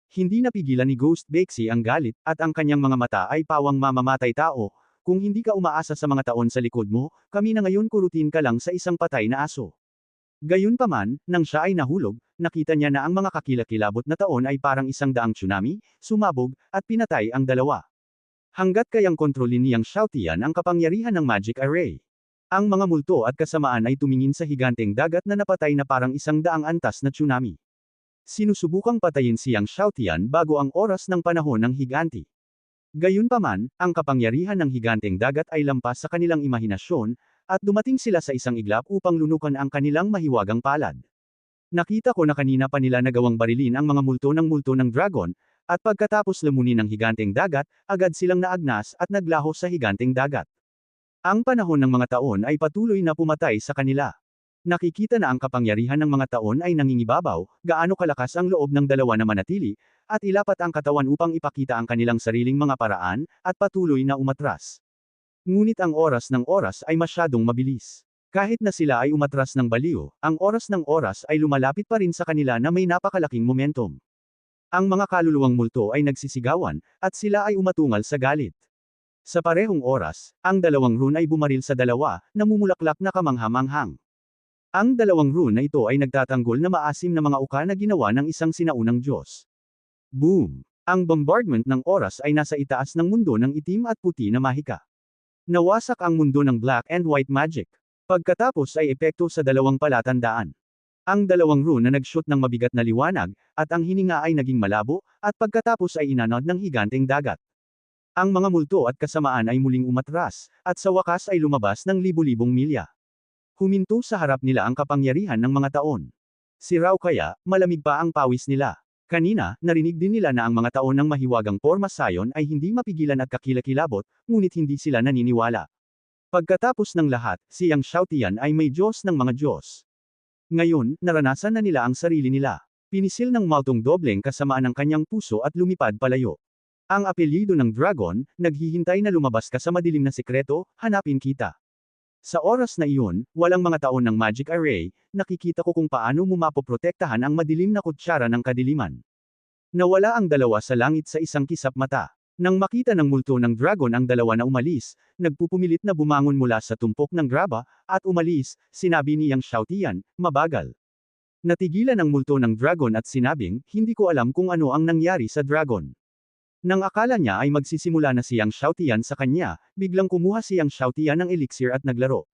Speaker 1: Hindi napigilan ni Ghost Bexy ang galit, at ang kanyang mga mata ay pawang mamamatay tao. "Kung hindi ka umaasa sa mga taon sa likod mo, kami na ngayon kurutin ka lang sa isang patay na aso." Gayunpaman, nang siya ay nahulog, nakita niya na ang mga kakilakilabot na taon ay parang isang daang tsunami, sumabog, at pinatay ang dalawa. Hanggat kayang kontrolin ni Yang Xiaotian ang kapangyarihan ng Magic Array. Ang mga multo at kasamaan ay tumingin sa higanteng dagat na napatay na parang 100 antas na tsunami. Sinusubukang patayin si Yang Xiaotian bago ang oras ng panahon ng higanti. Gayunpaman, ang kapangyarihan ng higanteng dagat ay lampas sa kanilang imahinasyon, at dumating sila sa isang iglap upang lunukan ang kanilang mahiwagang palad. "Nakita ko na kanina pa nila nagawang barilin ang mga multo ng dragon, at pagkatapos lamunin ng higanteng dagat, agad silang naagnas at naglaho sa higanteng dagat. Ang panahon ng mga taon ay patuloy na pumatay sa kanila. Nakikita na ang kapangyarihan ng mga taon ay nangingibabaw, gaano kalakas ang loob ng dalawa na manatili, at ilapat ang katawan upang ipakita ang kanilang sariling mga paraan, at patuloy na umatras. Ngunit ang oras ng oras ay masyadong mabilis. Kahit na sila ay umatras ng baliw, ang oras ng oras ay lumalapit pa rin sa kanila na may napakalaking momentum. Ang mga kaluluwang multo ay nagsisigawan, at sila ay umatungal sa galit. Sa parehong oras, ang dalawang rune ay bumaril sa dalawa, namumulaklak na kamangha-manghang. Ang dalawang rune na ito ay nagtatanggol na maasim na mga uka na ginawa ng isang sinaunang Diyos. Boom! Ang bombardment ng oras ay nasa itaas ng mundo ng itim at puti na mahika. Nawasak ang mundo ng black and white magic. Pagkatapos ay epekto sa dalawang palatandaan. Ang dalawang rune na nag-shoot ng mabigat na liwanag, at ang hininga ay naging malabo, at pagkatapos ay inanod ng higanteng dagat. Ang mga multo at kasamaan ay muling umatras, at sa wakas ay lumabas ng libu-libong milya. Huminto sa harap nila ang kapangyarihan ng mga taon. Si Raw kaya, malamig pa ang pawis nila. Kanina, narinig din nila na ang mga taon ng mahiwagang porma sayon ay hindi mapigilan at kakilakilabot, ngunit hindi sila naniniwala. Pagkatapos ng lahat, si Yang Xiaotian ay may Diyos ng mga Diyos. Ngayon, naranasan na nila ang sarili nila. Pinisil ng Maltong Dobleng kasamaan ng kanyang puso at lumipad palayo. Ang apelyido ng Dragon, naghihintay na lumabas ka sa madilim na sekreto, hanapin kita. Sa oras na iyon, walang mga taon ng Magic Array, nakikita ko kung paano mo mapoprotektahan ang madilim na kutsara ng kadiliman. Nawala ang dalawa sa langit sa isang kisap mata. Nang makita ng multo ng dragon ang dalawa na umalis, nagpupumilit na bumangon mula sa tumpok ng graba, at umalis, sinabi ni Yang Xiaotian, mabagal. Natigilan ang multo ng dragon at sinabing, hindi ko alam kung ano ang nangyari sa dragon. Nang akala niya ay magsisimula na si Yang Xiaotian sa kanya, biglang kumuha si Yang Xiaotian ng elixir at naglaro.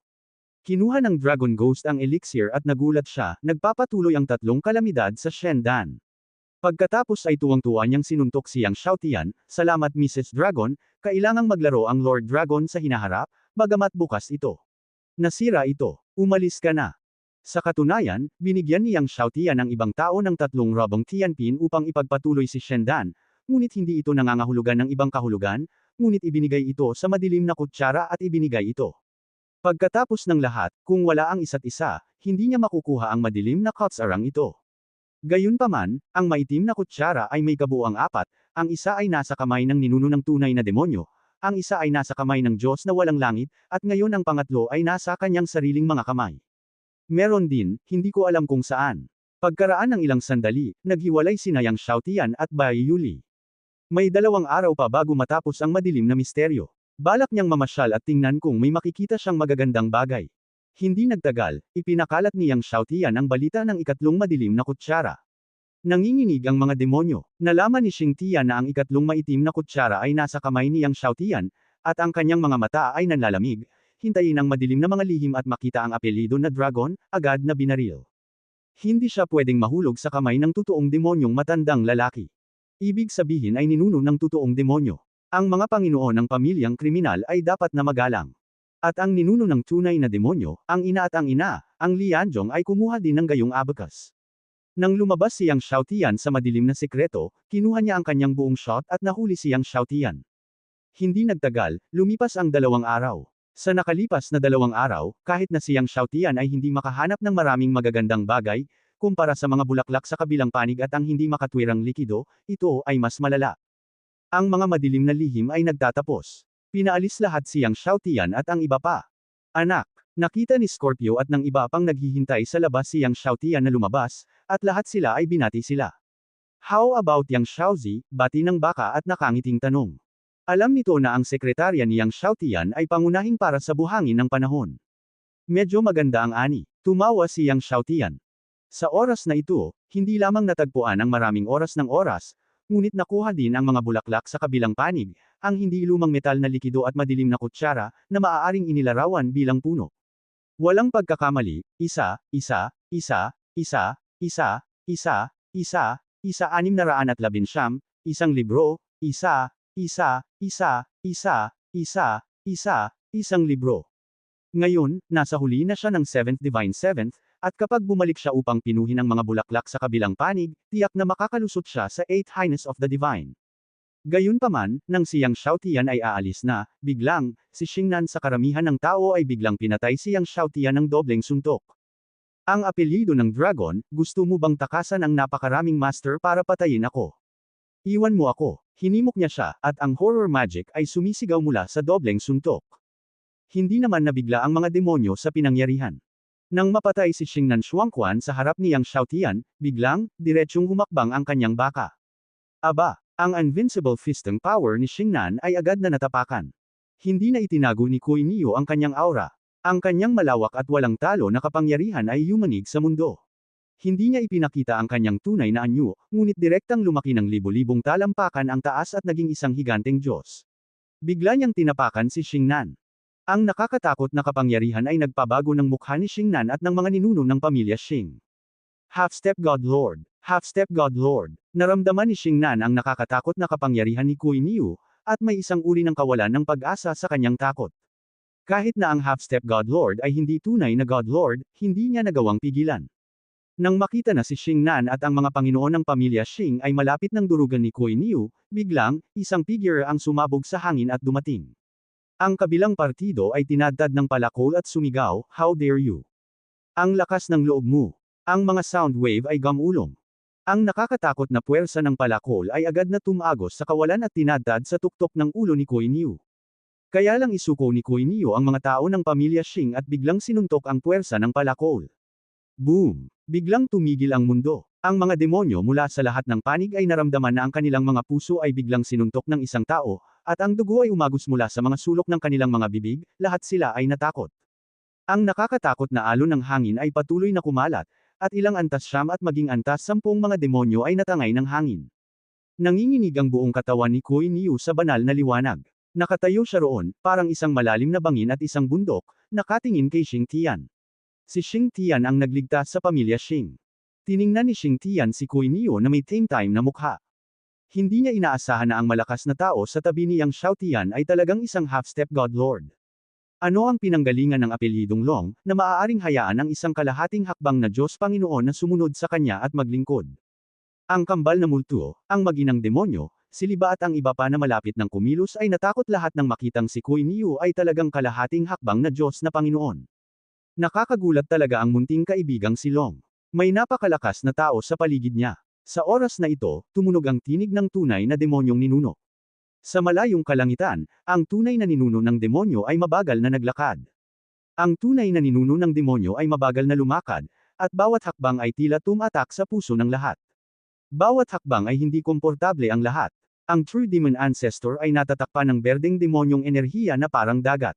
Speaker 1: Kinuha ng Dragon Ghost ang elixir at nagulat siya, nagpapatuloy ang 3 kalamidad sa Shendan. Pagkatapos ay tuwang-tuwa niyang sinuntok si Yang Xiaotian, salamat Mrs. Dragon, kailangang maglaro ang Lord Dragon sa hinaharap, bagamat bukas ito. Nasira ito, umalis ka na. Sa katunayan, binigyan ni Yang Xiaotian ang ibang tao ng 3 robong tianpin upang ipagpatuloy si Shendan, ngunit hindi ito nangangahulugan ng ibang kahulugan, ngunit ibinigay ito sa madilim na kutsara at ibinigay ito. Pagkatapos ng lahat, kung wala ang isa't isa, hindi niya makukuha ang madilim na kutsarang ito. Gayunpaman, ang maitim na kutsara ay may kabuuang apat, ang isa ay nasa kamay ng ninuno ng tunay na demonyo, ang isa ay nasa kamay ng Diyos na walang langit, at ngayon ang pangatlo ay nasa kanyang sariling mga kamay. Meron din, hindi ko alam kung saan. Pagkaraan ng ilang sandali, naghiwalay sina Yang Xiaotian at Bai Yuli. May 2 araw pa bago matapos ang madilim na misteryo. Balak niyang mamasyal at tingnan kung may makikita siyang magagandang bagay. Hindi nagtagal, ipinakalat ni Yang Xiaotian ang balita ng ikatlong madilim na kutsara. Nanginginig ang mga demonyo. Nalaman ni Xing Tian na ang ikatlong maitim na kutsara ay nasa kamay ni Yang Xiaotian, at ang kanyang mga mata ay nanlalamig. Hintayin ang madilim na mga lihim at makita ang apelyido na dragon, agad na binaril. Hindi siya pwedeng mahulog sa kamay ng totoong demonyong matandang lalaki. Ibig sabihin ay ninuno ng totoong demonyo. Ang mga panginoon ng pamilyang kriminal ay dapat na magalang. At ang ninuno ng tunay na demonyo, ang ina at ang ina, ang Lianzhong ay kumuha din ng gayong abacus. Nang lumabas si Yang Xiaotian sa madilim na sekreto, kinuha niya ang kanyang buong shot at nahuli si Yang Xiaotian. Hindi nagtagal, lumipas ang 2 araw. Sa nakalipas na 2 araw, kahit na si Yang Xiaotian ay hindi makahanap ng maraming magagandang bagay, kumpara sa mga bulaklak sa kabilang panig at ang hindi makatwirang likido, ito ay mas malala. Ang mga madilim na lihim ay nagtatapos. Pinaalis lahat si Yang Xiaotian at ang iba pa. Anak, nakita ni Scorpio at ng iba pang naghihintay sa labas si Yang Xiaotian na lumabas, at lahat sila ay binati sila. How about Yang Xiaozi, bati ng baka at nakangiting tanong. Alam nito na ang sekretarya ni Yang Xiaotian ay pangunahing para sa buhangin ng panahon. Medyo maganda ang ani. Tumawa si Yang Xiaotian. Sa oras na ito, hindi lamang natagpuan ang maraming oras ng oras, ngunit nakuha din ang mga bulaklak sa kabilang panig, ang hindi lumang metal na likido at madilim na kutsara, na maaaring inilarawan bilang puno. Walang pagkakamali, 619, isang libro, isang libro. Ngayon, nasa huli na siya ng 7th Divine Seventh, at kapag bumalik siya upang pinuhin ang mga bulaklak sa kabilang panig, tiyak na makakalusot siya sa 8th Highness of the Divine. Gayunpaman, nang si Yang Xiaotian ay aalis na, biglang, si Xingnan sa karamihan ng tao ay biglang pinatay si Yang Xiaotian ng dobleng suntok. Ang apelyido ng dragon, gusto mo bang takasan ang napakaraming master para patayin ako? Iwan mo ako. Hinimok niya siya, at ang horror magic ay sumisigaw mula sa dobleng suntok. Hindi naman nabigla ang mga demonyo sa pinangyarihan. Nang mapatay si Xingnan Shuangquan sa harap ni Yang Xiaotian, biglang, diretsyong humakbang ang kanyang baka. Aba, ang invincible fisting power ni Xingnan ay agad na natapakan. Hindi na itinago ni Kui Niu ang kanyang aura. Ang kanyang malawak at walang talo na kapangyarihan ay yumanig sa mundo. Hindi niya ipinakita ang kanyang tunay na anyo, ngunit direktang lumaki ng libo-libong talampakan ang taas at naging isang higanteng Diyos. Bigla niyang tinapakan si Xingnan. Ang nakakatakot na kapangyarihan ay nagpabago ng mukha ni Xingnan at ng mga ninuno ng pamilya Xing. Half-step God Lord. Half-step God Lord. Naramdaman ni Xingnan ang nakakatakot na kapangyarihan ni Kui Niu, at may isang uri ng kawalan ng pag-asa sa kanyang takot. Kahit na ang half-step God Lord ay hindi tunay na God Lord, hindi niya nagawang pigilan. Nang makita na si Xingnan at ang mga panginoon ng pamilya Xing ay malapit ng durugan ni Kui Niu, biglang, isang figure ang sumabog sa hangin at dumating. Ang kabilang partido ay tinadtad ng palakol at sumigaw, "How dare you? Ang lakas ng loob mo." Ang mga sound wave ay gamulong. Ang nakakatakot na puwersa ng palakol ay agad na tumagos sa kawalan at tinadtad sa tuktok ng ulo ni Kui Niu. Kaya lang isuko ni Kui Niu ang mga tao ng pamilya Xing at biglang sinuntok ang puwersa ng palakol. Boom! Biglang tumigil ang mundo. Ang mga demonyo mula sa lahat ng panig ay naramdaman na ang kanilang mga puso ay biglang sinuntok ng isang tao, at ang dugo ay umagos mula sa mga sulok ng kanilang mga bibig, lahat sila ay natakot. Ang nakakatakot na alon ng hangin ay patuloy na kumalat, at ilang antas siyam at maging antas 10 mga demonyo ay natangay ng hangin. Nanginginig ang buong katawan ni Kui Niu sa banal na liwanag. Nakatayo siya roon, parang isang malalim na bangin at isang bundok, nakatingin kay Xing Tian. Si Xing Tian ang nagligtas sa pamilya Xing. Tiningnan ni Xing Tian si Kui Niu na may time na mukha. Hindi niya inaasahan na ang malakas na tao sa tabi ni Yang Xiaotian ay talagang isang half-step God Lord. Ano ang pinanggalingan ng apelyidong Long, na maaaring hayaan ang isang kalahating hakbang na Diyos Panginoon na sumunod sa kanya at maglingkod? Ang kambal na multo, ang mag-inang demonyo, si Liba at ang iba pa na malapit ng kumilos ay natakot lahat nang makitang si Kuei Niu ay talagang kalahating hakbang na Diyos na Panginoon. Nakakagulat talaga ang munting kaibigang si Long. May napakalakas na tao sa paligid niya. Sa oras na ito, tumunog ang tinig ng tunay na demonyong ninuno. Sa malayong kalangitan, ang tunay na ninuno ng demonyo ay mabagal na naglakad. Ang tunay na ninuno ng demonyo ay mabagal na lumakad, at bawat hakbang ay tila tumatak sa puso ng lahat. Bawat hakbang ay hindi komportable ang lahat. Ang True Demon Ancestor ay natatakpan ng berdeng demonyong enerhiya na parang dagat.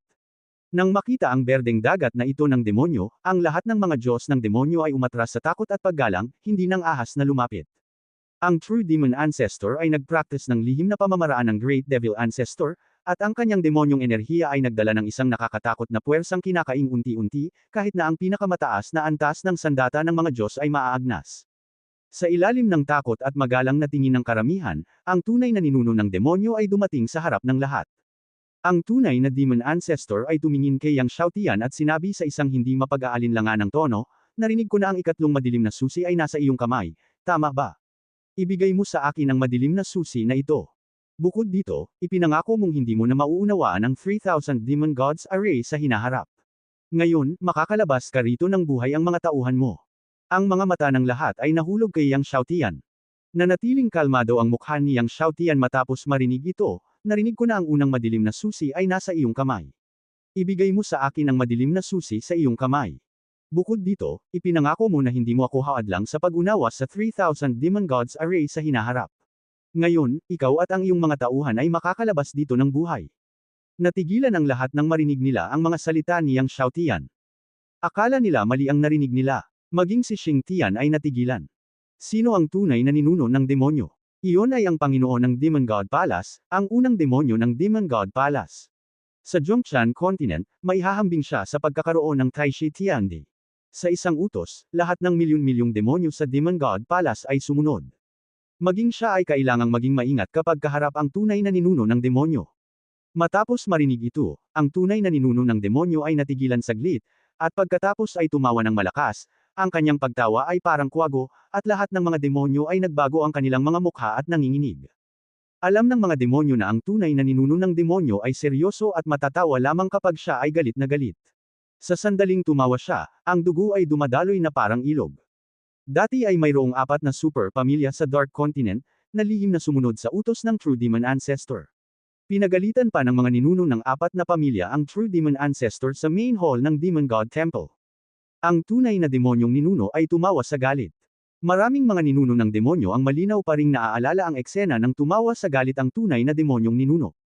Speaker 1: Nang makita ang berdeng dagat na ito ng demonyo, ang lahat ng mga Diyos ng demonyo ay umatras sa takot at paggalang, hindi ng ahas na lumapit. Ang True Demon Ancestor ay nagpractice ng lihim na pamamaraan ng Great Devil Ancestor, at ang kanyang demonyong enerhiya ay nagdala ng isang nakakatakot na puwersang kinakaing unti-unti, kahit na ang pinakamataas na antas ng sandata ng mga Diyos ay maaagnas. Sa ilalim ng takot at magalang na tingin ng karamihan, ang tunay na ninuno ng demonyo ay dumating sa harap ng lahat. Ang tunay na Demon Ancestor ay tumingin kay Yang Xiaotian at sinabi sa isang hindi mapag-aalinlanganang tono, "Narinig ko na ang ikatlong madilim na susi ay nasa iyong kamay, tama ba? Ibigay mo sa akin ang madilim na susi na ito. Bukod dito, ipinangako mong hindi mo na mauunawaan ang 3,000 Demon Gods array sa hinaharap. Ngayon, makakalabas ka rito ng buhay ang mga tauhan mo." Ang mga mata ng lahat ay nahulog kay Yang Xiaotian. Nanatiling kalmado ang mukha ni Yang Xiaotian matapos marinig ito. "Narinig ko na ang unang madilim na susi ay nasa iyong kamay. Ibigay mo sa akin ang madilim na susi sa iyong kamay. Bukod dito, ipinangako mo na hindi mo ako haadlang sa pag-unawa sa 3,000 Demon Gods array sa hinaharap. Ngayon, ikaw at ang iyong mga tauhan ay makakalabas dito ng buhay." Natigilan ang lahat nang marinig nila ang mga salita ni Yang Xiaotian. Akala nila mali ang narinig nila. Maging si Xing Tian ay natigilan. Sino ang tunay na ninuno ng demonyo? Iyon ay ang Panginoon ng Demon God Palace, ang unang demonyo ng Demon God Palace. Sa Zhongshan Continent, maihahambing siya sa pagkakaroon ng Taishi Tiandi. Sa isang utos, lahat ng milyon-milyong demonyo sa Demon God Palace ay sumunod. Maging siya ay kailangang maging maingat kapag kaharap ang tunay na ninuno ng demonyo. Matapos marinig ito, ang tunay na ninuno ng demonyo ay natigilan saglit, at pagkatapos ay tumawa ng malakas. Ang kanyang pagtawa ay parang kwago, at lahat ng mga demonyo ay nagbago ang kanilang mga mukha at nanginginig. Alam ng mga demonyo na ang tunay na ninuno ng demonyo ay seryoso at matatawa lamang kapag siya ay galit na galit. Sa sandaling tumawa siya, ang dugo ay dumadaloy na parang ilog. Dati ay mayroong 4 na super pamilya sa Dark Continent, na lihim na sumunod sa utos ng True Demon Ancestor. Pinagalitan pa ng mga ninuno ng 4 na pamilya ang True Demon Ancestor sa main hall ng Demon God Temple. Ang tunay na demonyong ninuno ay tumawa sa galit. Maraming mga ninuno ng demonyo ang malinaw pa ring naaalala ang eksena ng tumawa sa galit ang tunay na demonyong ninuno.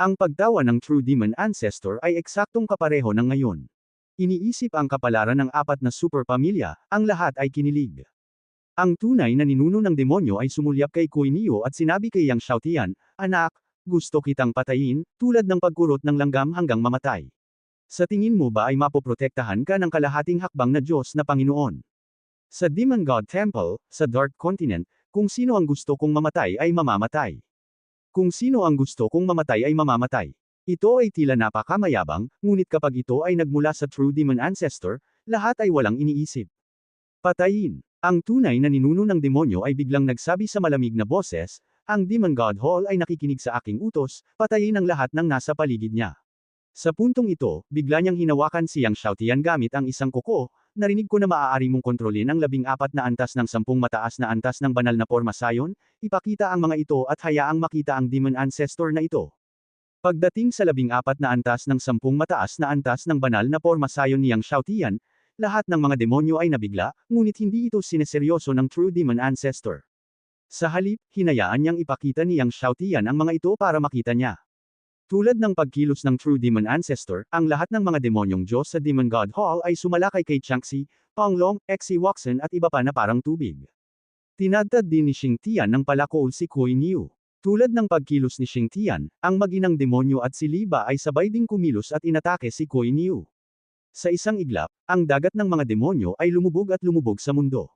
Speaker 1: Ang pagtawa ng True Demon Ancestor ay eksaktong kapareho ng ngayon. Iniisip ang kapalaran ng 4 na super pamilya, ang lahat ay kinilig. Ang tunay na ninuno ng demonyo ay sumulyap kay Kuei Niu at sinabi kay Yang Xiaotian, "Anak, gusto kitang patayin, tulad ng pagkurot ng langgam hanggang mamatay. Sa tingin mo ba ay mapoprotektahan ka ng kalahating hakbang na Diyos na Panginoon? Sa Demon God Temple, sa Dark Continent, kung sino ang gusto kong mamatay ay mamamatay. Kung sino ang gusto kong mamatay ay mamamatay." Ito ay tila napakamayabang, ngunit kapag ito ay nagmula sa True Demon Ancestor, lahat ay walang iniisip. Patayin. Ang tunay na ninuno ng demonyo ay biglang nagsabi sa malamig na boses, "Ang Demon God Hall ay nakikinig sa aking utos, patayin ang lahat ng nasa paligid niya." Sa puntong ito, bigla niyang hinawakan si Yang Xiaotian gamit ang isang kuko. "Narinig ko na maaari mong kontrolin ang 14 na antas ng 10 mataas na antas ng banal na pormasayon, ipakita ang mga ito at hayaang makita ang Demon Ancestor na ito." Pagdating sa 14 na antas ng 10 mataas na antas ng banal na pormasayon ni Yang Xiaotian, lahat ng mga demonyo ay nabigla, ngunit hindi ito sineseryoso ng True Demon Ancestor. Sa halip, hinayaan niyang ipakita ni Yang Xiaotian ang mga ito para makita niya. Tulad ng pagkilos ng True Demon Ancestor, ang lahat ng mga demonyong Diyos sa Demon God Hall ay sumalakay kay Changxi, Panglong, Xi Waxen at iba pa na parang tubig. Tinadtad din ni Xing Tian ng palakol si Kuei Niu. Tulad ng pagkilos ni Xing Tian, ang mag-inang demonyo at si Liba ay sabay ding kumilos at inatake si Kuei Niu. Sa isang iglap, ang dagat ng mga demonyo ay lumubog at lumubog sa mundo.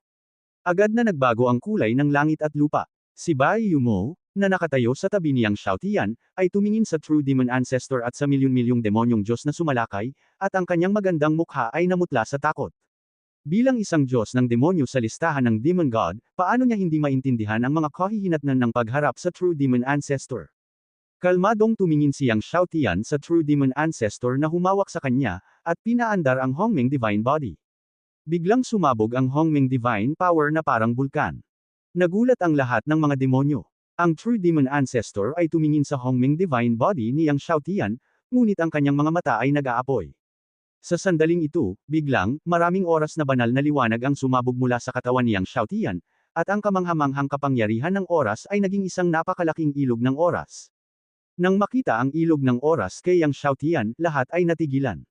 Speaker 1: Agad na nagbago ang kulay ng langit at lupa. Si Bai Yumo, na nakatayo sa tabi ni Yang Xiaotian, ay tumingin sa True Demon Ancestor at sa milyon-milyong demonyong Diyos na sumalakay, at ang kanyang magandang mukha ay namutla sa takot. Bilang isang Diyos ng demonyo sa listahan ng Demon God, paano niya hindi maintindihan ang mga kahihinatnan ng pagharap sa True Demon Ancestor? Kalmadong tumingin si Yang Xiaotian sa True Demon Ancestor na humawak sa kanya, at pinaandar ang Hongmeng Divine Body. Biglang sumabog ang Hongmeng Divine Power na parang bulkan. Nagulat ang lahat ng mga demonyo. Ang True Demon Ancestor ay tumingin sa Hongmeng Divine Body ni Yang Xiaotian, ngunit ang kanyang mga mata ay nag-aapoy. Sa sandaling ito, biglang, maraming oras na banal na liwanag ang sumabog mula sa katawan ni Yang Xiaotian, at ang kamanghamanghang kapangyarihan ng oras ay naging isang napakalaking ilog ng oras. Nang makita ang ilog ng oras kay Yang Xiaotian, lahat ay natigilan.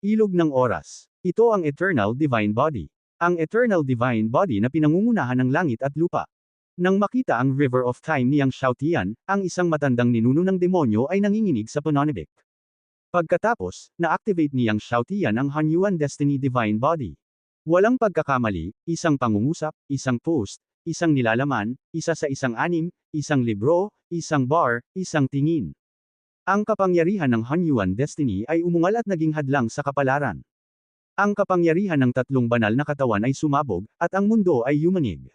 Speaker 1: Ilog ng oras. Ito ang Eternal Divine Body. Ang Eternal Divine Body na pinangungunahan ng langit at lupa. Nang makita ang River of Time ni Yang Xiaotian, ang isang matandang ninuno ng demonyo ay nanginginig sa pananabik. Pagkatapos, na-activate ni Yang Xiaotian ang Hanyuan Destiny Divine Body. Walang pagkakamali, isang pangungusap, isang post, isang nilalaman, isa sa isang anim, isang libro, isang bar, isang tingin. Ang kapangyarihan ng Hanyuan Destiny ay umungal at naging hadlang sa kapalaran. Ang kapangyarihan ng tatlong banal na katawan ay sumabog, at ang mundo ay yumanig.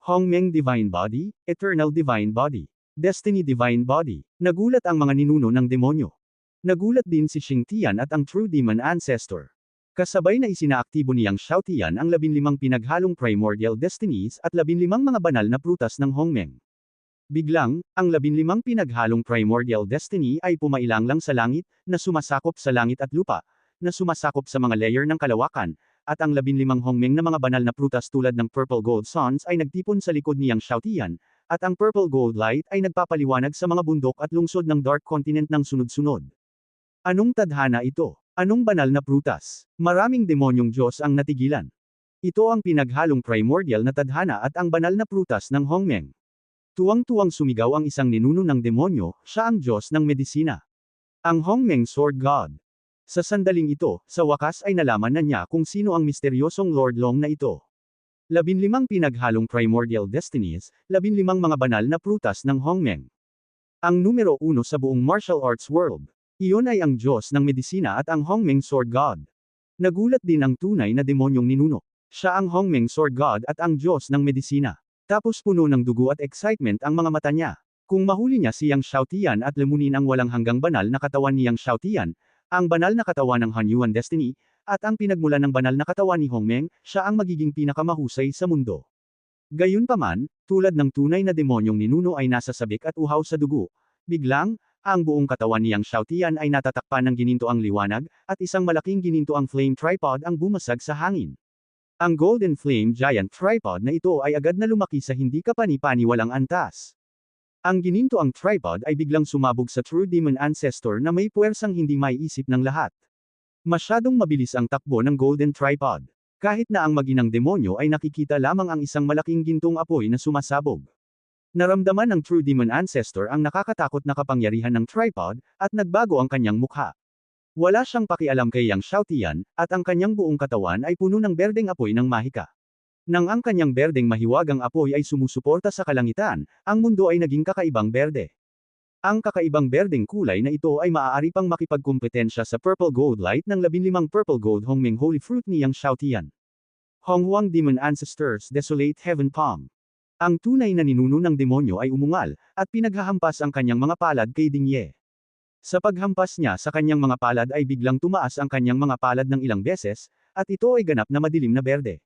Speaker 1: Hongmeng Divine Body, Eternal Divine Body, Destiny Divine Body. Nagulat ang mga ninuno ng demonyo. Nagulat din si Xingtian at ang True Demon Ancestor. Kasabay na isinaaktibo ni Yang Xiaotian ang 15 pinaghalong Primordial Destinies at 15 mga banal na prutas ng Hongmeng. Biglang, ang 15 pinaghalong Primordial Destiny ay pumailanglang sa langit, na sumasakop sa langit at lupa, na sumasakop sa mga layer ng kalawakan, at ang 15 Hongmeng na mga banal na prutas tulad ng Purple Gold Suns ay nagtipon sa likod ni Yang Xiaotian, at ang Purple Gold Light ay nagpapaliwanag sa mga bundok at lungsod ng Dark Continent ng sunod-sunod. Anong tadhana ito? Anong banal na prutas? Maraming demonyong Diyos ang natigilan. Ito ang pinaghalong primordial na tadhana at ang banal na prutas ng Hongmeng. Tuwang-tuwang sumigaw ang isang ninuno ng demonyo, siya ang Diyos ng medisina. Ang Hongmeng Sword God. Sa sandaling ito, sa wakas ay nalaman na niya kung sino ang misteryosong Lord Long na ito. 15 pinaghalong primordial destinies, 15 mga banal na prutas ng Hongmeng. Ang numero 1 sa buong martial arts world. Iyon ay ang Diyos ng medisina at ang Hongmeng Sword God. Nagulat din ang tunay na demonyong ninuno. Siya ang Hongmeng Sword God at ang Diyos ng medisina. Tapos puno ng dugo at excitement ang mga mata niya. Kung mahuli niya si Yang Xiaotian at lemunin ang walang hanggang banal na katawan ni Yang Xiaotian, ang banal na katawan ng Hanyuan Destiny, at ang pinagmulan ng banal na katawan ni Hongmeng, siya ang magiging pinakamahusay sa mundo. Gayunpaman, tulad ng tunay na demonyong ninuno ay nasa sabik at uhaw sa dugo, biglang, ang buong katawan ni Yang Xiaotian ay natatakpan ng ginintoang liwanag, at isang malaking ginintoang flame tripod ang bumasag sa hangin. Ang Golden Flame Giant Tripod na ito ay agad na lumaki sa hindi kapani-paniwalang antas. Ang ginintoang tripod ay biglang sumabog sa True Demon Ancestor na may puwersang hindi maiisip ng lahat. Masyadong mabilis ang takbo ng Golden Tripod. Kahit na ang mag-inang demonyo ay nakikita lamang ang isang malaking gintong apoy na sumasabog. Naramdaman ng True Demon Ancestor ang nakakatakot na kapangyarihan ng tripod, at nagbago ang kanyang mukha. Wala siyang pakialam kay Yang Xiaotian, at ang kanyang buong katawan ay puno ng berdeng apoy ng mahika. Nang ang kanyang berdeng mahiwagang apoy ay sumusuporta sa kalangitan, ang mundo ay naging kakaibang berde. Ang kakaibang berdeng kulay na ito ay maaari pang makipagkumpetensya sa Purple Gold Light ng 15 Purple Gold Hongmeng Holy Fruit ni Yang Xiaotian. Honghuang Demon Ancestors Desolate Heaven Palm. Ang tunay na ninuno ng demonyo ay umungal, at pinaghahampas ang kanyang mga palad kay Ding Ye. Sa paghampas niya sa kanyang mga palad ay biglang tumaas ang kanyang mga palad ng ilang beses, at ito ay ganap na madilim na berde.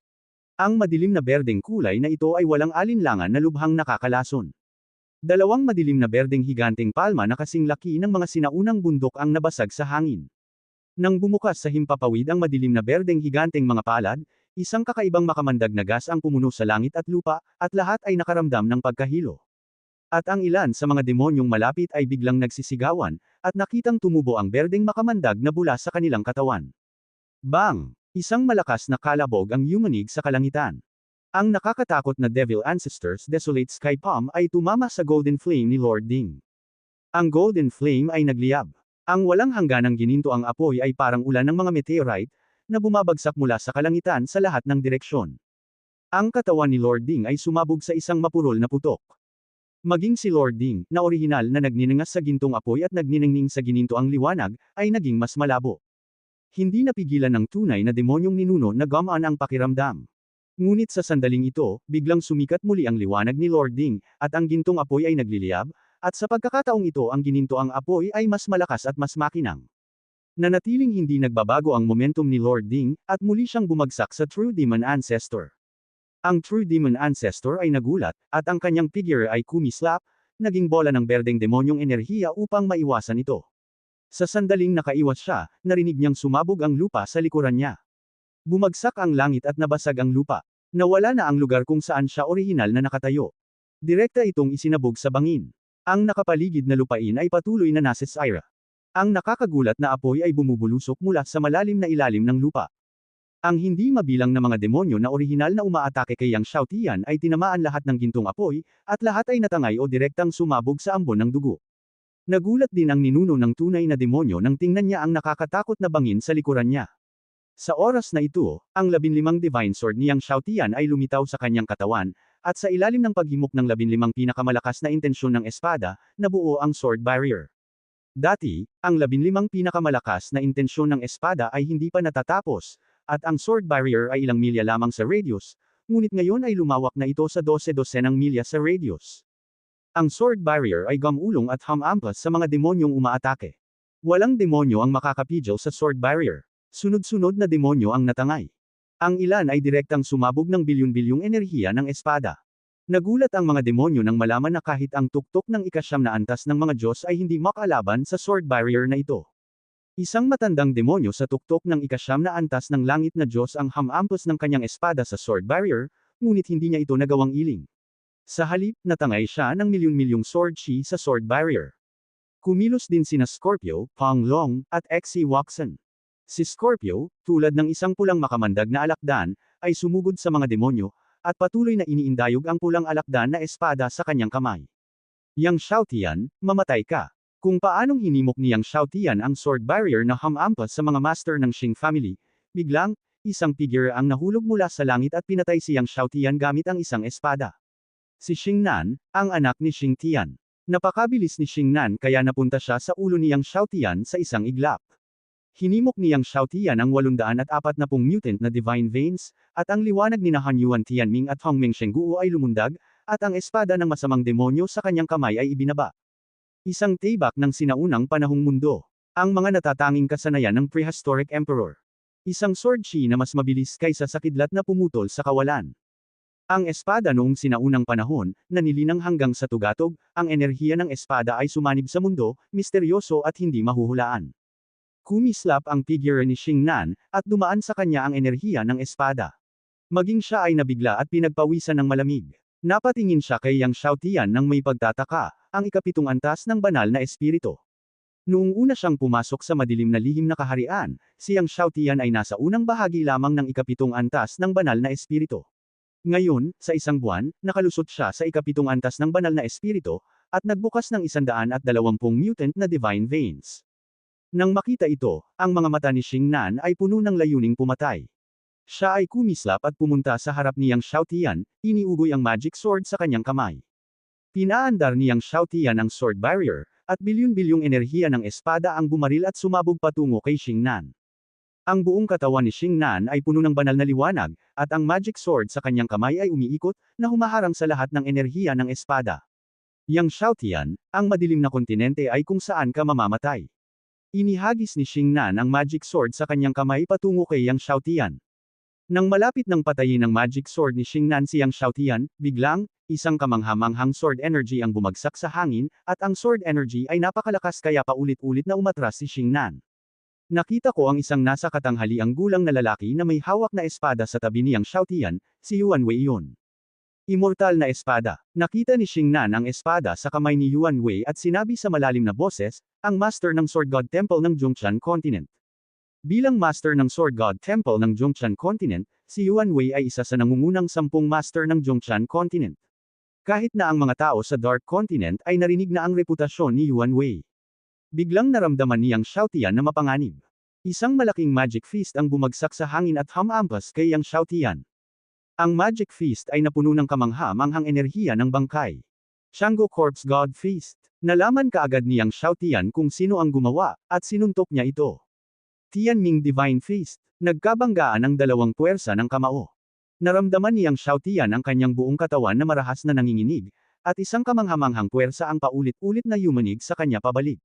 Speaker 1: Ang madilim na berdeng kulay na ito ay walang alinlangan na lubhang nakakalason. Dalawang madilim na berdeng higanteng palma na kasing laki ng mga sinaunang bundok ang nabasag sa hangin. Nang bumukas sa himpapawid ang madilim na berdeng higanteng mga palad, isang kakaibang makamandag na gas ang pumuno sa langit at lupa, at lahat ay nakaramdam ng pagkahilo. At ang ilan sa mga demonyong malapit ay biglang nagsisigawan, at nakitang tumubo ang berdeng makamandag na bula sa kanilang katawan. Bang! Isang malakas na kalabog ang yumanig sa kalangitan. Ang nakakatakot na Devil Ancestors Desolate Sky Palm ay tumama sa Golden Flame ni Lord Ding. Ang Golden Flame ay nagliyab. Ang walang hangganang gininto ang apoy ay parang ulan ng mga meteorite, na bumabagsak mula sa kalangitan sa lahat ng direksyon. Ang katawan ni Lord Ding ay sumabog sa isang mapurol na putok. Maging si Lord Ding, na orihinal na nagninangas sa gintong apoy at nagniningning sa gininto ang liwanag, ay naging mas malabo. Hindi napigilan ng tunay na demonyong ninuno na gumaan ang pakiramdam. Ngunit sa sandaling ito, biglang sumikat muli ang liwanag ni Lord Ding, at ang gintong apoy ay nagliliyab, at sa pagkakataong ito ang ginintoang apoy ay mas malakas at mas makinang. Nanatiling hindi nagbabago ang momentum ni Lord Ding, at muli siyang bumagsak sa True Demon Ancestor. Ang True Demon Ancestor ay nagulat, at ang kanyang figure ay kumislap, naging bola ng berdeng demonyong enerhiya upang maiwasan ito. Sa sandaling nakaiwas siya, narinig niyang sumabog ang lupa sa likuran niya. Bumagsak ang langit at nabasag ang lupa. Nawala na ang lugar kung saan siya orihinal na nakatayo. Direkta itong isinabog sa bangin. Ang nakapaligid na lupain ay patuloy na nasisira. Ang nakakagulat na apoy ay bumubulusok mula sa malalim na ilalim ng lupa. Ang hindi mabilang na mga demonyo na orihinal na umaatake kay Yang Xiaotian ay tinamaan lahat ng gintong apoy, at lahat ay natangay o direktang sumabog sa ambon ng dugo. Nagulat din ang ninuno ng tunay na demonyo nang tingnan niya ang nakakatakot na bangin sa likuran niya. Sa oras na ito, ang 15 Divine Sword ni Yang Xiaotian ay lumitaw sa kanyang katawan, at sa ilalim ng paghimok ng 15 pinakamalakas na intensyon ng espada, nabuo ang Sword Barrier. Dati, ang 15 pinakamalakas na intensyon ng espada ay hindi pa natatapos, at ang Sword Barrier ay ilang milya lamang sa radius, ngunit ngayon ay lumawak na ito sa 12-dosenang milya sa radius. Ang Sword Barrier ay gumulong at hamampas sa mga demonyong umaatake. Walang demonyo ang makakapidyo sa Sword Barrier. Sunod-sunod na demonyo ang natangay. Ang ilan ay direktang sumabog ng bilyon-bilyong enerhiya ng espada. Nagulat ang mga demonyo nang malaman na kahit ang tuktok ng ika-9 na antas ng mga Diyos ay hindi makalaban sa Sword Barrier na ito. Isang matandang demonyo sa tuktok ng ika-9 na antas ng langit na Diyos ang hamampas ng kanyang espada sa Sword Barrier, ngunit hindi niya ito nagawang iling. Sa halip, natangay siya ng milyon-milyong sword chi sa Sword Barrier. Kumilos din sina Scorpio, Pang Long, at Xe Waxen. Si Scorpio, tulad ng isang pulang makamandag na alakdan, ay sumugod sa mga demonyo, at patuloy na iniindayog ang pulang alakdan na espada sa kanyang kamay. Yang Xiaotian, mamatay ka. Kung paanong hinimok ni Yang Xiaotian ang Sword Barrier na hamampas sa mga master ng Xing family, biglang, isang figure ang nahulog mula sa langit at pinatay si Yang Xiaotian gamit ang isang espada. Si Xing Nan, ang anak ni Xing Tian. Napakabilis ni Xing Nan kaya napunta siya sa ulo ni Yang Xiaotian sa isang iglap. Hinimok ni Yang Xiaotian ang 840 mutant na Divine Veins, at ang liwanag ni Han Yuan Tianming at Hongmeng Shengguo ay lumundag, at ang espada ng masamang demonyo sa kanyang kamay ay ibinaba. Isang tibak ng sinaunang panahong mundo. Ang mga natatanging kasanayan ng prehistoric emperor. Isang sword chi na mas mabilis kaysa sa kidlat na pumutol sa kawalan. Ang espada noong sinaunang panahon, na nilinang hanggang sa tugatog, ang enerhiya ng espada ay sumanib sa mundo, misteryoso at hindi mahuhulaan. Kumislap ang figure ni Xing Nan, at dumaan sa kanya ang enerhiya ng espada. Maging siya ay nabigla at pinagpawisan ng malamig. Napatingin siya kay Yang Xiaotian nang may pagtataka, ang ikapitong antas ng banal na espiritu. Noong una siyang pumasok sa madilim na lihim na kaharian, si Yang Xiaotian ay nasa unang bahagi lamang ng ikapitong antas ng banal na espiritu. Ngayon, sa isang buwan, nakalusot siya sa ikapitong antas ng banal na espiritu, at nagbukas ng 120 mutant na Divine Veins. Nang makita ito, ang mga mata ni Xing Nan ay puno ng layuning pumatay. Siya ay kumislap at pumunta sa harap ni Yang Xiaotian, iniugoy ang magic sword sa kanyang kamay. Pinaandar ni Yang Xiaotian ang sword barrier, at bilyon-bilyong enerhiya ng espada ang bumaril at sumabog patungo kay Xing Nan. Ang buong katawan ni Xing Nan ay puno ng banal na liwanag, at ang magic sword sa kanyang kamay ay umiikot, na humaharang sa lahat ng enerhiya ng espada. Yang Xiaotian, ang madilim na kontinente ay kung saan ka mamamatay. Inihagis ni Xing Nan ang magic sword sa kanyang kamay patungo kay Yang Xiaotian. Nang malapit ng patayin ng magic sword ni Xing Nan si Yang Xiaotian, biglang, isang kamangha-manghang sword energy ang bumagsak sa hangin, at ang sword energy ay napakalakas kaya paulit-ulit na umatras si Xing Nan. Nakita ko ang isang nasa katanghaliang gulang na lalaki na may hawak na espada sa tabi ni Yang Xiaotian, si Yuan Wei yun. Immortal na espada. Nakita ni Xing Nan ang espada sa kamay ni Yuan Wei at sinabi sa malalim na boses, ang master ng Sword God Temple ng Zhongshan Continent. Bilang master ng Sword God Temple ng Zhongshan Continent, si Yuan Wei ay isa sa nangungunang 10 master ng Zhongshan Continent. Kahit na ang mga tao sa Dark Continent ay narinig na ang reputasyon ni Yuan Wei. Biglang naramdaman ni Yang Xiaotian na mapanganib. Isang malaking magic fist ang bumagsak sa hangin at hamampas kay Yang Xiaotian. Ang magic fist ay napuno ng kamangha-manghang enerhiya ng bangkay. Shango Corpse God Feast. Nalaman kaagad ni Yang Xiaotian kung sino ang gumawa, at sinuntok niya ito. Tianming Divine Fist. Nagkabanggaan ang dalawang puwersa ng kamao. Naramdaman niyang Xiao Tian ang kanyang buong katawan na marahas na nanginginig, at isang kamanghamanghang puwersa ang paulit-ulit na yumanig sa kanya pabalik.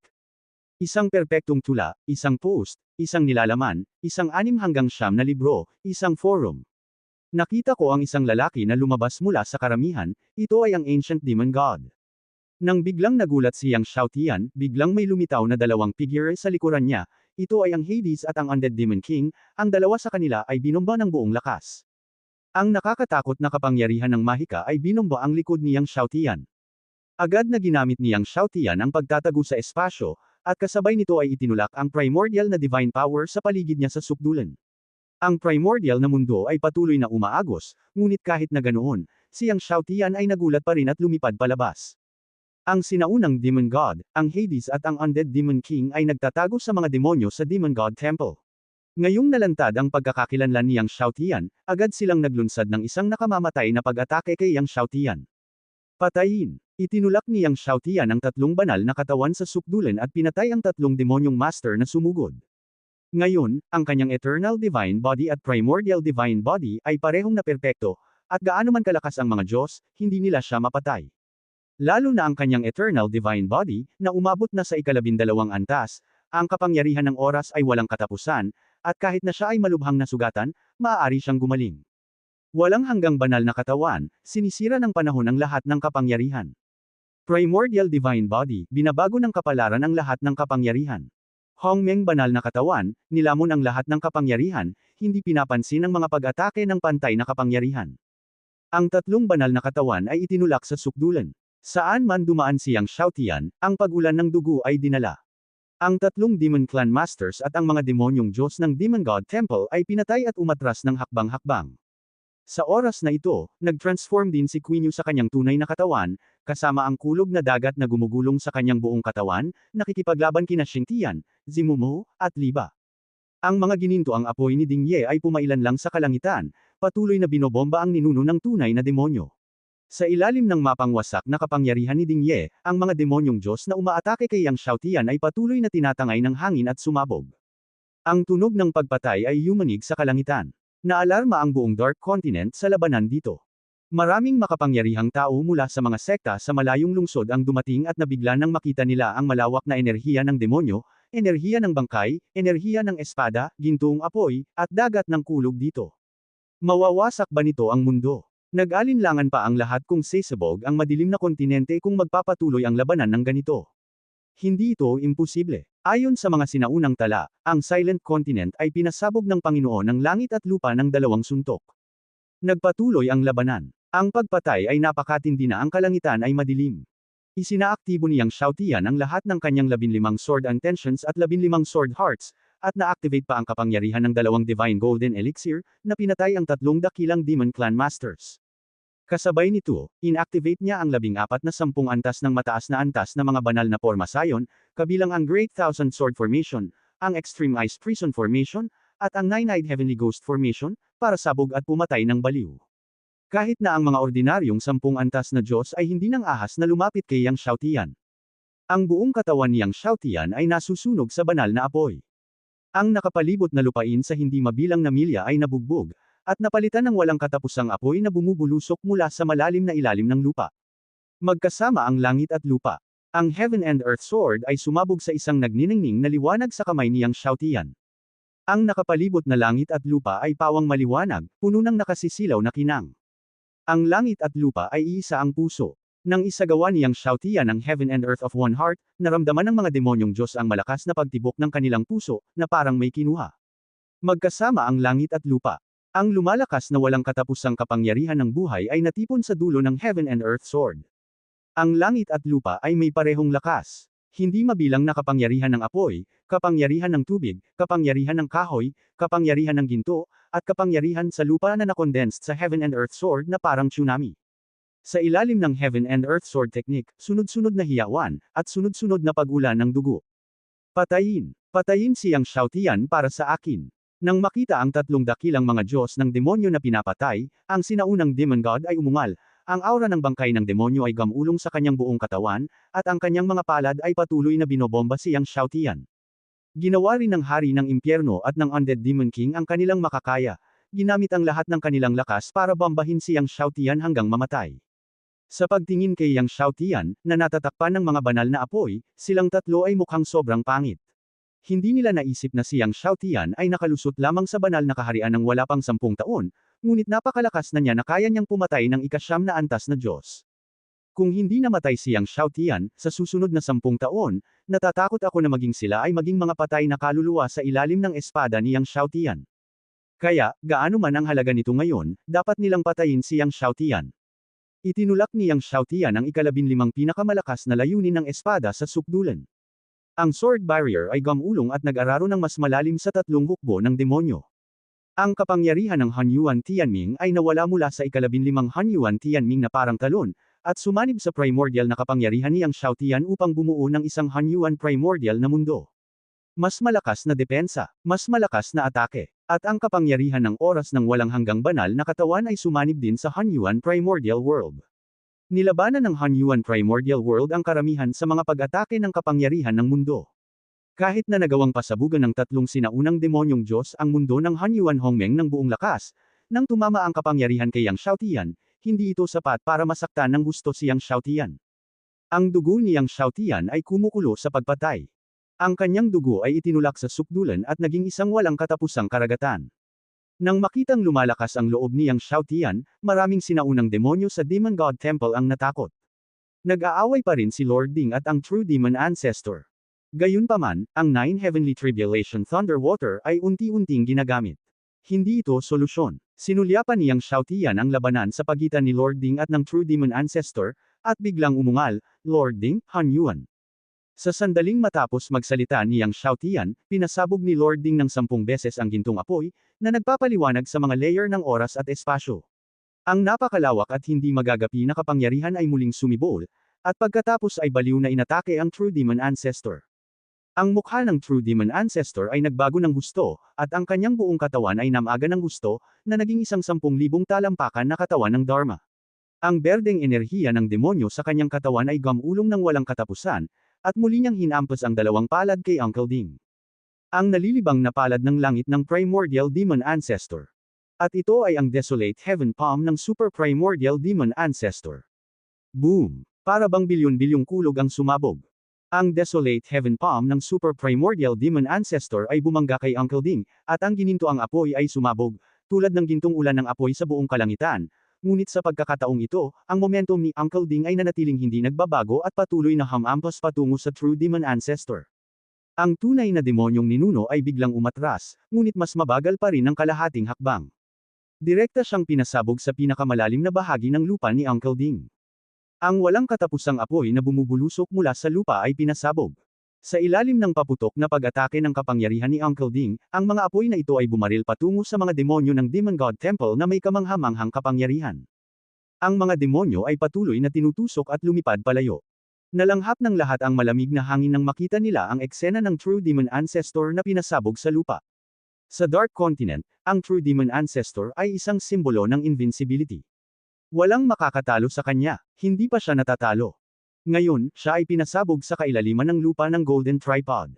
Speaker 1: Isang perpektong tula, isang post, isang nilalaman, isang 6 hanggang 9 na libro, isang forum. Nakita ko ang isang lalaki na lumabas mula sa karamihan, ito ay ang Ancient Demon God. Nang biglang nagulat si Yang Xiaotian, biglang may lumitaw na dalawang figure sa likuran niya, ito ay ang Hades at ang Undead Demon King, ang dalawa sa kanila ay binomba ng buong lakas. Ang nakakatakot na kapangyarihan ng mahika ay binomba ang likod ni Yang Xiaotian. Agad na ginamit ni Yang Xiaotian ang pagtatago sa espasyo, at kasabay nito ay itinulak ang primordial na divine power sa paligid niya sa sukdulan. Ang primordial na mundo ay patuloy na umaagos, ngunit kahit na ganoon, si Yang Xiaotian ay nagulat pa rin at lumipad palabas. Ang sinaunang Demon God, ang Hades at ang Undead Demon King ay nagtatago sa mga demonyo sa Demon God Temple. Ngayong nalantad ang pagkakakilanlan ni Yang Xiaotian, agad silang naglunsad ng isang nakamamatay na pag-atake kay Yang Xiaotian. Patayin! Itinulak ni Yang Xiaotian ang 3 banal na katawan sa sukdulan at pinatay ang 3 demonyong master na sumugod. Ngayon, ang kanyang Eternal Divine Body at Primordial Divine Body ay parehong na perpekto, at gaano man kalakas ang mga Diyos, hindi nila siya mapatay. Lalo na ang kanyang Eternal Divine Body, na umabot na sa 12 antas, ang kapangyarihan ng oras ay walang katapusan, at kahit na siya ay malubhang nasugatan, maaari siyang gumaling. Walang hanggang banal na katawan, sinisira ng panahon ang lahat ng kapangyarihan. Primordial Divine Body, binabago ng kapalaran ang lahat ng kapangyarihan. Hongmeng banal na katawan, nilamon ang lahat ng kapangyarihan, hindi pinapansin ang mga pag-atake ng pantay na kapangyarihan. Ang 3 banal na katawan ay itinulak sa sukdulan. Saan man dumaan si Yang Xiaotian, ang pagulan ng dugo ay dinala. Ang 3 Demon Clan Masters at ang mga demonyong Diyos ng Demon God Temple ay pinatay at umatras ng hakbang-hakbang. Sa oras na ito, nag-transform din si Queen Yu sa kanyang tunay na katawan, kasama ang kulog na dagat na gumugulong sa kanyang buong katawan, nakikipaglaban kina Xingtian, Zimumo, at Liba. Ang mga gininto ang apoy ni Ding Ye ay pumailan lang sa kalangitan, patuloy na binobomba ang ninuno ng tunay na demonyo. Sa ilalim ng mapangwasak na kapangyarihan ni Ding Ye, ang mga demonyong Diyos na umaatake kay Yang Xiaotian ay patuloy na tinatangay ng hangin at sumabog. Ang tunog ng pagpatay ay yumanig sa kalangitan. Naalarma ang buong Dark Continent sa labanan dito. Maraming makapangyarihang tao mula sa mga sekta sa malayong lungsod ang dumating at nabigla nang makita nila ang malawak na enerhiya ng demonyo, enerhiya ng bangkay, enerhiya ng espada, gintong apoy, at dagat ng kulog dito. Mawawasak ba nito ang mundo? Nag-alinlangan pa ang lahat kung sasabog ang madilim na kontinente kung magpapatuloy ang labanan ng ganito. Hindi ito imposible. Ayon sa mga sinaunang tala, ang Silent Continent ay pinasabog ng Panginoon ng langit at lupa ng 2 suntok. Nagpatuloy ang labanan. Ang pagpatay ay napakatindi na ang kalangitan ay madilim. Isinaaktibo ni Yang Xiaotian ang lahat ng kanyang 15 Sword Intentions at 15 Sword Hearts, at na-activate pa ang kapangyarihan ng 2 Divine Golden Elixir, na pinatay ang 3 dakilang Demon Clan Masters. Kasabay nito, inactivate niya ang 14 na 10 antas ng mataas na antas na mga banal na formasayon, kabilang ang Great Thousand Sword Formation, ang Extreme Ice Prison Formation, at ang Nine-Eyed Heavenly Ghost Formation, para sabog at pumatay ng baliw. Kahit na ang mga ordinaryong 10 antas na Diyos ay hindi nang ahas na lumapit kay Yang Xiaotian. Ang buong katawan ni Yang Xiaotian ay nasusunog sa banal na apoy. Ang nakapalibot na lupain sa hindi mabilang na milya ay nabugbog, at napalitan ng walang katapusang apoy na bumubulusok mula sa malalim na ilalim ng lupa. Magkasama ang langit at lupa. Ang Heaven and Earth Sword ay sumabog sa isang nagniningning na liwanag sa kamay ni Yang Xiaotian. Ang nakapalibot na langit at lupa ay pawang maliwanag, puno ng nakasisilaw na kinang. Ang langit at lupa ay iisa ang puso. Nang isagawa ni Yang Xiaotian ang Heaven and Earth of One Heart, naramdaman ng mga demonyong Diyos ang malakas na pagtibok ng kanilang puso, na parang may kinuha. Magkasama ang langit at lupa. Ang lumalakas na walang katapusang kapangyarihan ng buhay ay natipon sa dulo ng Heaven and Earth Sword. Ang langit at lupa ay may parehong lakas. Hindi mabilang na kapangyarihan ng apoy, kapangyarihan ng tubig, kapangyarihan ng kahoy, kapangyarihan ng ginto, at kapangyarihan sa lupa na nakondensed sa Heaven and Earth Sword na parang tsunami. Sa ilalim ng Heaven and Earth Sword Technique, sunod-sunod na hiyawan, at sunod-sunod na pag-ulan ng dugo. Patayin! Patayin si Yang Xiaotian para sa akin. Nang makita ang 3 dakilang mga Diyos ng demonyo na pinapatay, ang sinaunang Demon God ay umungal, ang aura ng bangkay ng demonyo ay gamulong sa kanyang buong katawan, at ang kanyang mga palad ay patuloy na binobomba si Yang Xiaotian. Ginawa rin ng hari ng impyerno at ng Undead Demon King ang kanilang makakaya, ginamit ang lahat ng kanilang lakas para bombahin si Yang Xiaotian hanggang mamatay. Sa pagtingin kay Yang Xiaotian, na natatakpan ng mga banal na apoy, silang tatlo ay mukhang sobrang pangit. Hindi nila naisip na si Yang Xiaotian ay nakalusot lamang sa banal na kaharian ng wala pang 10 taon, ngunit napakalakas na niya na kaya niyang pumatay ng ika-9 na antas na Diyos. Kung hindi namatay si Yang Xiaotian, sa susunod na 10 taon, natatakot ako na maging sila ay maging mga patay na kaluluwa sa ilalim ng espada ni Yang Xiaotian. Kaya, gaano man ang halaga nito ngayon, dapat nilang patayin si Yang Xiaotian. Itinulak ni Yang Xiaotian ang ika-15 pinakamalakas na layunin ng espada sa sukdulan. Ang sword barrier ay gumulong at nag-araro ng mas malalim sa 3 hukbo ng demonyo. Ang kapangyarihan ng Hunyuan Tianming ay nawala mula sa ika-15 Hunyuan Tianming na parang talon, at sumanib sa primordial na kapangyarihan ni Yang Xiaotian upang bumuo ng isang Hunyuan primordial na mundo. Mas malakas na depensa, mas malakas na atake, at ang kapangyarihan ng oras ng walang hanggang banal na katawan ay sumanib din sa Hunyuan Primordial World. Nilabanan ng Hunyuan Primordial World ang karamihan sa mga pag-atake ng kapangyarihan ng mundo. Kahit na nagawang pasabugan ng 3 sinaunang demonyong Diyos ang mundo ng Hunyuan Hongmeng ng buong lakas, nang tumama ang kapangyarihan kay Yang Xiaotian, hindi ito sapat para masaktan ng gusto si Yang Xiaotian. Ang dugo ni Yang Xiaotian ay kumukulo sa pagpatay. Ang kanyang dugo ay itinulak sa sukdulan at naging isang walang katapusang karagatan. Nang makitang lumalakas ang loob ni Yang Xiaotian, maraming sinaunang demonyo sa Demon God Temple ang natakot. Nag-aaway pa rin si Lord Ding at ang True Demon Ancestor. Gayunpaman, ang 9 Heavenly Tribulation Thunder Water ay unti-unting ginagamit. Hindi ito solusyon. Sinulyapan ni Yang Xiaotian ang labanan sa pagitan ni Lord Ding at ng True Demon Ancestor, at biglang umungal, Lord Ding, Hunyuan. Sa sandaling matapos magsalita ni Yang Xiaotian, pinasabog ni Lord Ding ng 10 beses ang gintong apoy, na nagpapaliwanag sa mga layer ng oras at espasyo. Ang napakalawak at hindi magagapi na kapangyarihan ay muling sumibol, at pagkatapos ay baliw na inatake ang True Demon Ancestor. Ang mukha ng True Demon Ancestor ay nagbago ng husto, at ang kanyang buong katawan ay namaga ng husto, na naging isang 10,000 talampakan na katawan ng Dharma. Ang berdeng enerhiya ng demonyo sa kanyang katawan ay gumulong ng walang katapusan, at muli niyang hinampas ang 2 palad kay Uncle Ding. Ang nalilibang na palad ng langit ng Primordial Demon Ancestor. At ito ay ang Desolate Heaven Palm ng Super Primordial Demon Ancestor. Boom! Para bang bilyon-bilyong kulog ang sumabog. Ang Desolate Heaven Palm ng Super Primordial Demon Ancestor ay bumangga kay Uncle Ding, at ang ginintoang apoy ay sumabog, tulad ng gintong ulan ng apoy sa buong kalangitan. Ngunit sa pagkakataong ito, ang momentum ni Uncle Ding ay nanatiling hindi nagbabago at patuloy na hamampas patungo sa True Demon Ancestor. Ang tunay na demonyong ninuno ay biglang umatras, ngunit mas mabagal pa rin ang kalahating hakbang. Direkta siyang pinasabog sa pinakamalalim na bahagi ng lupa ni Uncle Ding. Ang walang katapusang apoy na bumubulusok mula sa lupa ay pinasabog. Sa ilalim ng paputok na pag-atake ng kapangyarihan ni Uncle Ding, ang mga apoy na ito ay bumaril patungo sa mga demonyo ng Demon God Temple na may kamanghamanghang kapangyarihan. Ang mga demonyo ay patuloy na tinutusok at lumipad palayo. Nalanghap ng lahat ang malamig na hangin nang makita nila ang eksena ng True Demon Ancestor na pinasabog sa lupa. Sa Dark Continent, ang True Demon Ancestor ay isang simbolo ng invincibility. Walang makakatalo sa kanya, hindi pa siya natatalo. Ngayon, siya ay pinasabog sa kailaliman ng lupa ng Golden Tripod.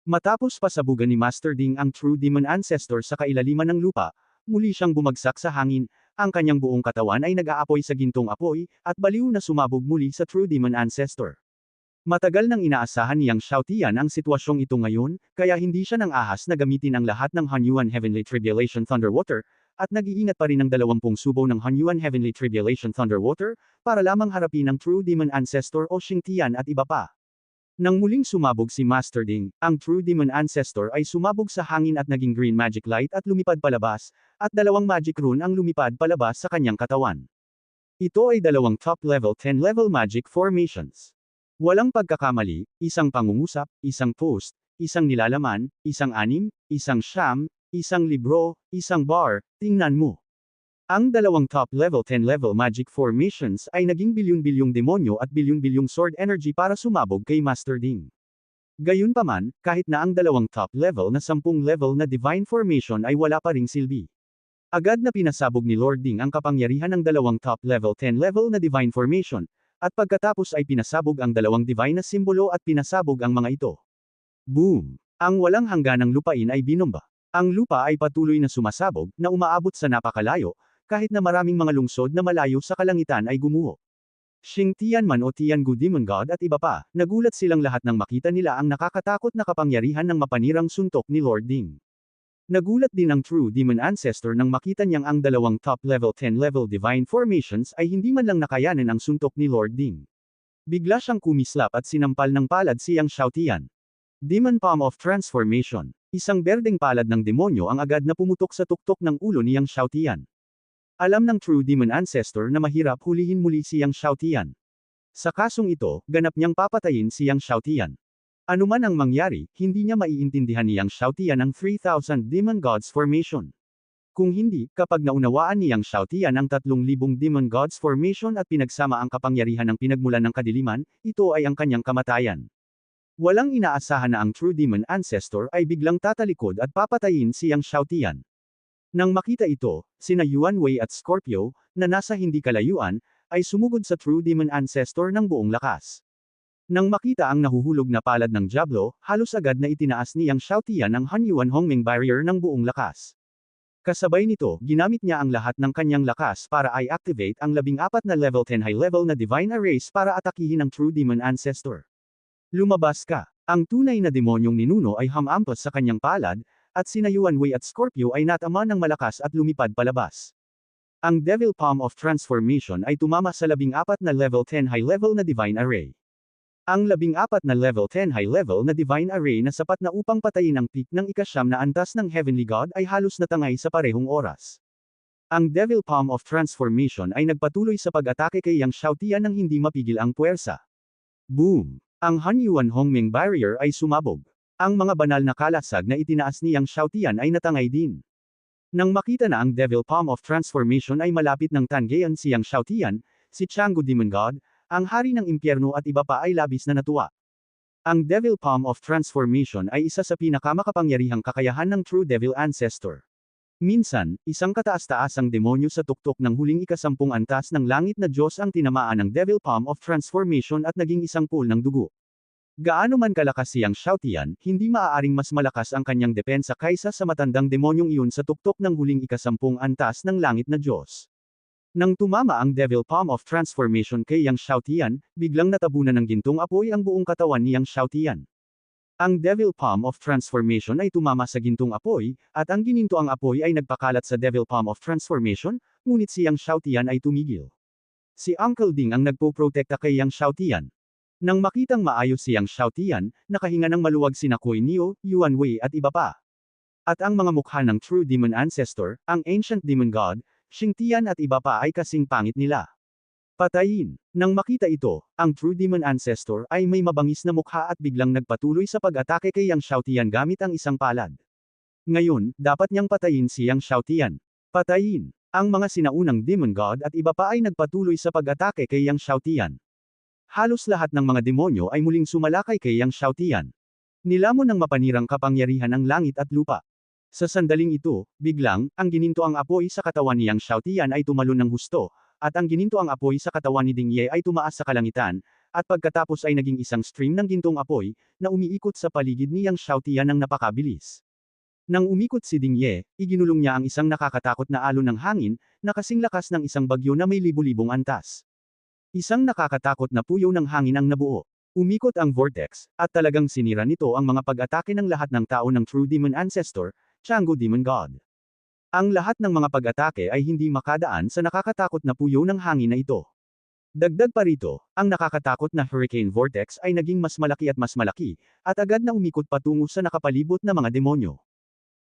Speaker 1: Matapos pasabugan ni Master Ding ang True Demon Ancestor sa kailaliman ng lupa, muli siyang bumagsak sa hangin, ang kanyang buong katawan ay nag-aapoy sa gintong apoy, at baliw na sumabog muli sa True Demon Ancestor. Matagal nang inaasahan ni Yang Xiaotian ang sitwasyong ito ngayon, kaya hindi siya nang ahas na gamitin ang lahat ng Hunyuan Heavenly Tribulation Thunder Water, at nag-iingat pa rin ng 20 subo ng Hunyuan Heavenly Tribulation Thunder Water, para lamang harapin ang True Demon Ancestor o Xingtian at iba pa. Nang muling sumabog si Master Ding, ang True Demon Ancestor ay sumabog sa hangin at naging green magic light at lumipad palabas, at 2 magic rune ang lumipad palabas sa kanyang katawan. Ito ay 2 top-level 10-level magic formations. Walang pagkakamali, isang pangungusap, isang post, isang nilalaman, isang anim, isang siyam, isang libro, isang bar, tingnan mo. Ang 2 top-level 10-level magic formations ay naging bilyon-bilyong demonyo at bilyon-bilyong sword energy para sumabog kay Master Ding. Gayunpaman, kahit na ang 2 top-level na 10-level na divine formation ay wala pa ring silbi. Agad na pinasabog ni Lord Ding ang kapangyarihan ng 2 top-level 10-level na divine formation, at pagkatapos ay pinasabog ang 2 divine na simbolo at pinasabog ang mga ito. Boom! Ang walang hangganang lupain ay binomba. Ang lupa ay patuloy na sumasabog, na umaabot sa napakalayo, kahit na maraming mga lungsod na malayo sa kalangitan ay gumuho. Xing Tianman o Tiangu Demon God at iba pa, nagulat silang lahat nang makita nila ang nakakatakot na kapangyarihan ng mapanirang suntok ni Lord Ding. Nagulat din ang True Demon Ancestor nang makita niyang ang dalawang top level 10 level divine formations ay hindi man lang nakayanan ang suntok ni Lord Ding. Bigla siyang kumislap at sinampal ng palad si Yang Xiaotian. Demon Palm of Transformation. Isang berdeng palad ng demonyo ang agad na pumutok sa tuktok ng ulo ni Yang Xiaotian. Alam ng True Demon Ancestor na mahirap hulihin muli si Yang Xiaotian. Sa kasong ito, ganap niyang papatayin si Yang Xiaotian. Ano man ang mangyari, hindi niya maiintindihan ni Yang Xiaotian ang 3,000 Demon Gods Formation. Kung hindi, kapag naunawaan ni Yang Xiaotian ang 3,000 Demon Gods Formation at pinagsama ang kapangyarihan ng pinagmulan ng kadiliman, ito ay ang kanyang kamatayan. Walang inaasahan na ang True Demon Ancestor ay biglang tatalikod at papatayin si Yang Xiaotian. Nang makita ito, sina Yuan Wei at Scorpio, na nasa hindi kalayuan, ay sumugod sa True Demon Ancestor ng buong lakas. Nang makita ang nahuhulog na palad ng Diablo, halos agad na itinaas ni Yang Xiaotian ang Hanyuan Hongming Barrier ng buong lakas. Kasabay nito, ginamit niya ang lahat ng kanyang lakas para i-activate ang 14 na level 10 high level na Divine Arrays para atakihin ang True Demon Ancestor. Lumabas ka! Ang tunay na demonyong ninuno ay hamampas sa kanyang palad, at sina Yuan Wei at Scorpio ay natama ng malakas at lumipad palabas. Ang Devil Palm of Transformation ay tumama sa 14 na level 10 high level na Divine Array. Ang 14 na level 10 high level na Divine Array na sapat na upang patayin ang peak ng ikasyam na antas ng Heavenly God ay halos natangay sa parehong oras. Ang Devil Palm of Transformation ay nagpatuloy sa pag-atake kay Yang Xiaotian nang hindi mapigil ang puwersa. Boom! Ang Hanyuan Hongming Barrier ay sumabog. Ang mga banal na kalasag na itinaas ni Yang Xiaotian ay natangay din. Nang makita na ang Devil Palm of Transformation ay malapit ng tanggayan si Yang Xiaotian, si Tiangu Demon God, ang hari ng impyerno at iba pa ay labis na natuwa. Ang Devil Palm of Transformation ay isa sa pinakamakapangyarihang kakayahan ng True Devil Ancestor. Minsan, isang kataas-taasang demonyo sa tuktok ng huling ikasampung antas ng langit na Diyos ang tinamaan ng Devil Palm of Transformation at naging isang pool ng dugo. Gaano man kalakas si Yang Xiaotian, hindi maaaring mas malakas ang kanyang depensa kaysa sa matandang demonyong iyon sa tuktok ng huling ikasampung antas ng langit na Diyos. Nang tumama ang Devil Palm of Transformation kay Yang Xiaotian, biglang natabunan ng gintong apoy ang buong katawan ni Yang Xiaotian. Ang Devil Palm of Transformation ay tumama sa gintong apoy, at ang ginintoang apoy ay nagpakalat sa Devil Palm of Transformation, ngunit si Yang Xiaotian ay tumigil. Si Uncle Ding ang nagpoprotekta kay Yang Xiaotian. Nang makitang maayos si Yang Xiaotian, nakahinga ng maluwag sina Kuei Neo, Yuan Wei at iba pa. At ang mga mukha ng True Demon Ancestor, ang Ancient Demon God, Xing Tian at iba pa ay kasing pangit nila. Patayin! Nang makita ito, ang True Demon Ancestor ay may mabangis na mukha at biglang nagpatuloy sa pag-atake kay Yang Xiaotian gamit ang isang palad. Ngayon, dapat niyang patayin si Yang Xiaotian. Patayin! Ang mga sinaunang Demon God at iba pa ay nagpatuloy sa pag-atake kay Yang Xiaotian. Halos lahat ng mga demonyo ay muling sumalakay kay Yang Xiaotian. Nilamon ng mapanirang kapangyarihan ang langit at lupa. Sa sandaling ito, biglang, ang ginintoang apoy sa katawan ni Yang Xiaotian ay tumalon ng husto, at ang ginintoang apoy sa katawan ni Ding Ye ay tumaas sa kalangitan, at pagkatapos ay naging isang stream ng gintong apoy, na umiikot sa paligid ni Yang Xiaotian ng napakabilis. Nang umikot si Ding Ye, iginulong niya ang isang nakakatakot na alon ng hangin, na kasing lakas ng isang bagyo na may libu-libong antas. Isang nakakatakot na puyo ng hangin ang nabuo. Umikot ang vortex, at talagang sinira nito ang mga pag-atake ng lahat ng tao ng True Demon Ancestor, Tiangu Demon God. Ang lahat ng mga pag-atake ay hindi makadaan sa nakakatakot na puyo ng hangin na ito. Dagdag pa rito, ang nakakatakot na hurricane vortex ay naging mas malaki, at agad na umikot patungo sa nakapalibot na mga demonyo.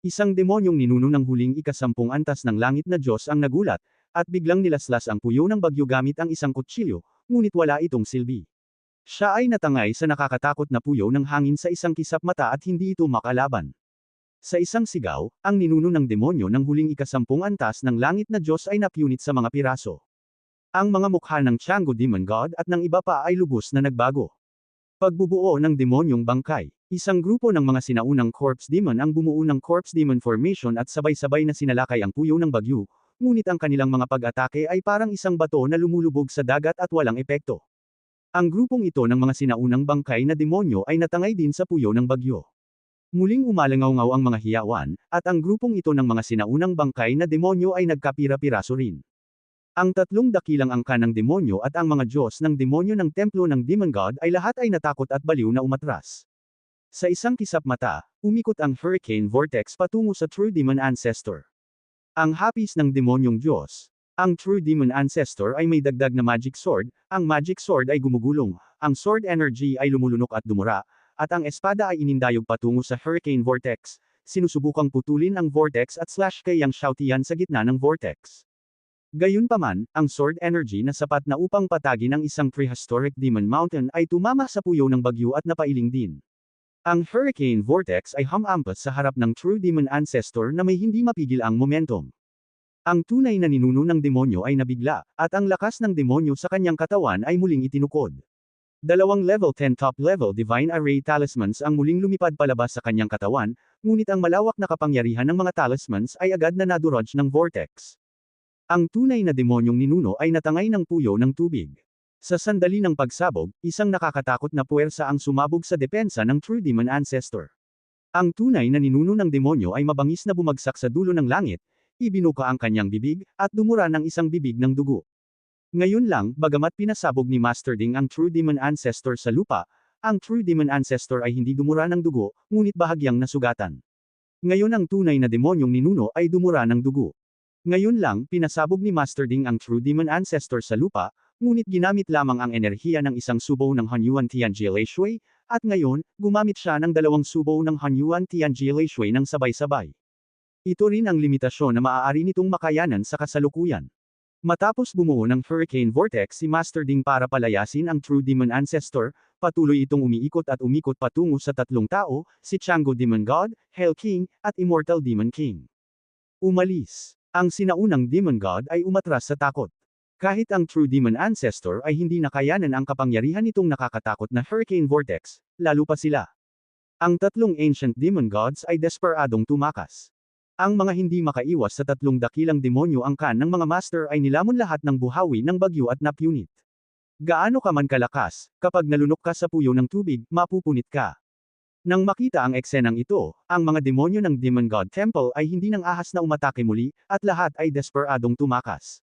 Speaker 1: Isang demonyong ninuno ng huling ikasampung antas ng langit na Diyos ang nagulat, at biglang nilaslas ang puyo ng bagyo gamit ang isang kutsilyo, ngunit wala itong silbi. Siya ay natangay sa nakakatakot na puyo ng hangin sa isang kisap mata at hindi ito makalaban. Sa isang sigaw, ang ninuno ng demonyo ng huling ikasampung antas ng langit na Diyos ay napyunit sa mga piraso. Ang mga mukha ng Tiangu Demon God at ng iba pa ay lubos na nagbago. Pagbubuo ng demonyong bangkay. Isang grupo ng mga sinaunang Corpse Demon ang bumuo ng Corpse Demon Formation at sabay-sabay na sinalakay ang puyo ng bagyo, ngunit ang kanilang mga pag-atake ay parang isang bato na lumulubog sa dagat at walang epekto. Ang grupong ito ng mga sinaunang bangkay na demonyo ay natangay din sa puyo ng bagyo. Muling umalangaw-ngaw ang mga hiyawan, at ang grupong ito ng mga sinaunang bangkay na demonyo ay nagkapira-piraso rin. Ang tatlong dakilang angkan ng demonyo at ang mga Diyos ng demonyo ng templo ng Demon God ay lahat ay natakot at baliw na umatras. Sa isang kisap mata, umikot ang hurricane vortex patungo sa True Demon Ancestor. Ang hapis ng demonyong Diyos. Ang True Demon Ancestor ay may dagdag na magic sword, ang magic sword ay gumugulong, ang sword energy ay lumulunok at dumura, at ang espada ay inindayog patungo sa hurricane vortex, sinusubukang putulin ang vortex at slash kay Yang Xiaotian sa gitna ng vortex. Gayunpaman, ang sword energy na sapat na upang patagin ang isang prehistoric demon mountain ay tumama sa puyo ng bagyo at napailing din. Ang hurricane vortex ay humampas sa harap ng True Demon Ancestor na may hindi mapigil ang momentum. Ang tunay na ninuno ng demonyo ay nabigla, at ang lakas ng demonyo sa kanyang katawan ay muling itinukod. Dalawang level 10 top-level Divine Array Talismans ang muling lumipad palabas sa kanyang katawan, ngunit ang malawak na kapangyarihan ng mga talismans ay agad na nadurog ng vortex. Ang tunay na demonyong ninuno ay natangay ng puyo ng tubig. Sa sandali ng pagsabog, isang nakakatakot na puwersa ang sumabog sa depensa ng True Demon Ancestor. Ang tunay na ninuno ng demonyo ay mabangis na bumagsak sa dulo ng langit, ibinuka ang kanyang bibig, at dumura ng isang bibig ng dugo. Ngayon lang, bagamat pinasabog ni Master Ding ang True Demon Ancestor sa lupa, ang True Demon Ancestor ay hindi dumura ng dugo, ngunit bahagyang nasugatan. Ngayon ang tunay na demonyong ninuno ay dumura ng dugo. Ngayon lang, pinasabog ni Master Ding ang True Demon Ancestor sa lupa, ngunit ginamit lamang ang enerhiya ng isang subo ng Hunyuan Tianjie Shui, at ngayon, gumamit siya ng dalawang subo ng Hunyuan Tianjie Shui ng sabay-sabay. Ito rin ang limitasyon na maaari nitong makayanan sa kasalukuyan. Matapos bumuo ng Hurricane Vortex si Master Ding para palayasin ang True Demon Ancestor, patuloy itong umiikot at umikot patungo sa tatlong tao, si Chango Demon God, Hell King, at Immortal Demon King. Umalis. Ang sinaunang Demon God ay umatras sa takot. Kahit ang True Demon Ancestor ay hindi nakayanan ang kapangyarihan nitong nakakatakot na Hurricane Vortex, lalo pa sila. Ang tatlong Ancient Demon Gods ay desperadong tumakas. Ang mga hindi makaiwas sa tatlong dakilang demonyo angkan ng mga master ay nilamon lahat ng buhawi ng bagyo at napunit. Gaano ka man kalakas, kapag nalunok ka sa puyo ng tubig, mapupunit ka. Nang makita ang eksenang ito, ang mga demonyo ng Demon God Temple ay hindi nang ahas na umatake muli, at lahat ay desperadong tumakas.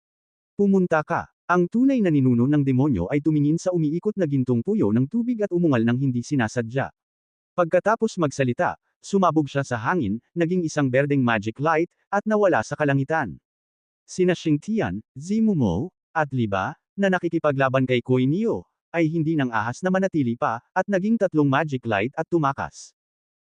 Speaker 1: Pumunta ka. Ang tunay na ninuno ng demonyo ay tumingin sa umiikot na gintong puyo ng tubig at umungal ng hindi sinasadya. Pagkatapos magsalita, sumabog siya sa hangin, naging isang berdeng magic light, at nawala sa kalangitan. Sina Xingtian, Zimumo, at Liba, na nakikipaglaban kay Kuei Neo, ay hindi nang ahas na manatili pa, at naging tatlong magic light at tumakas.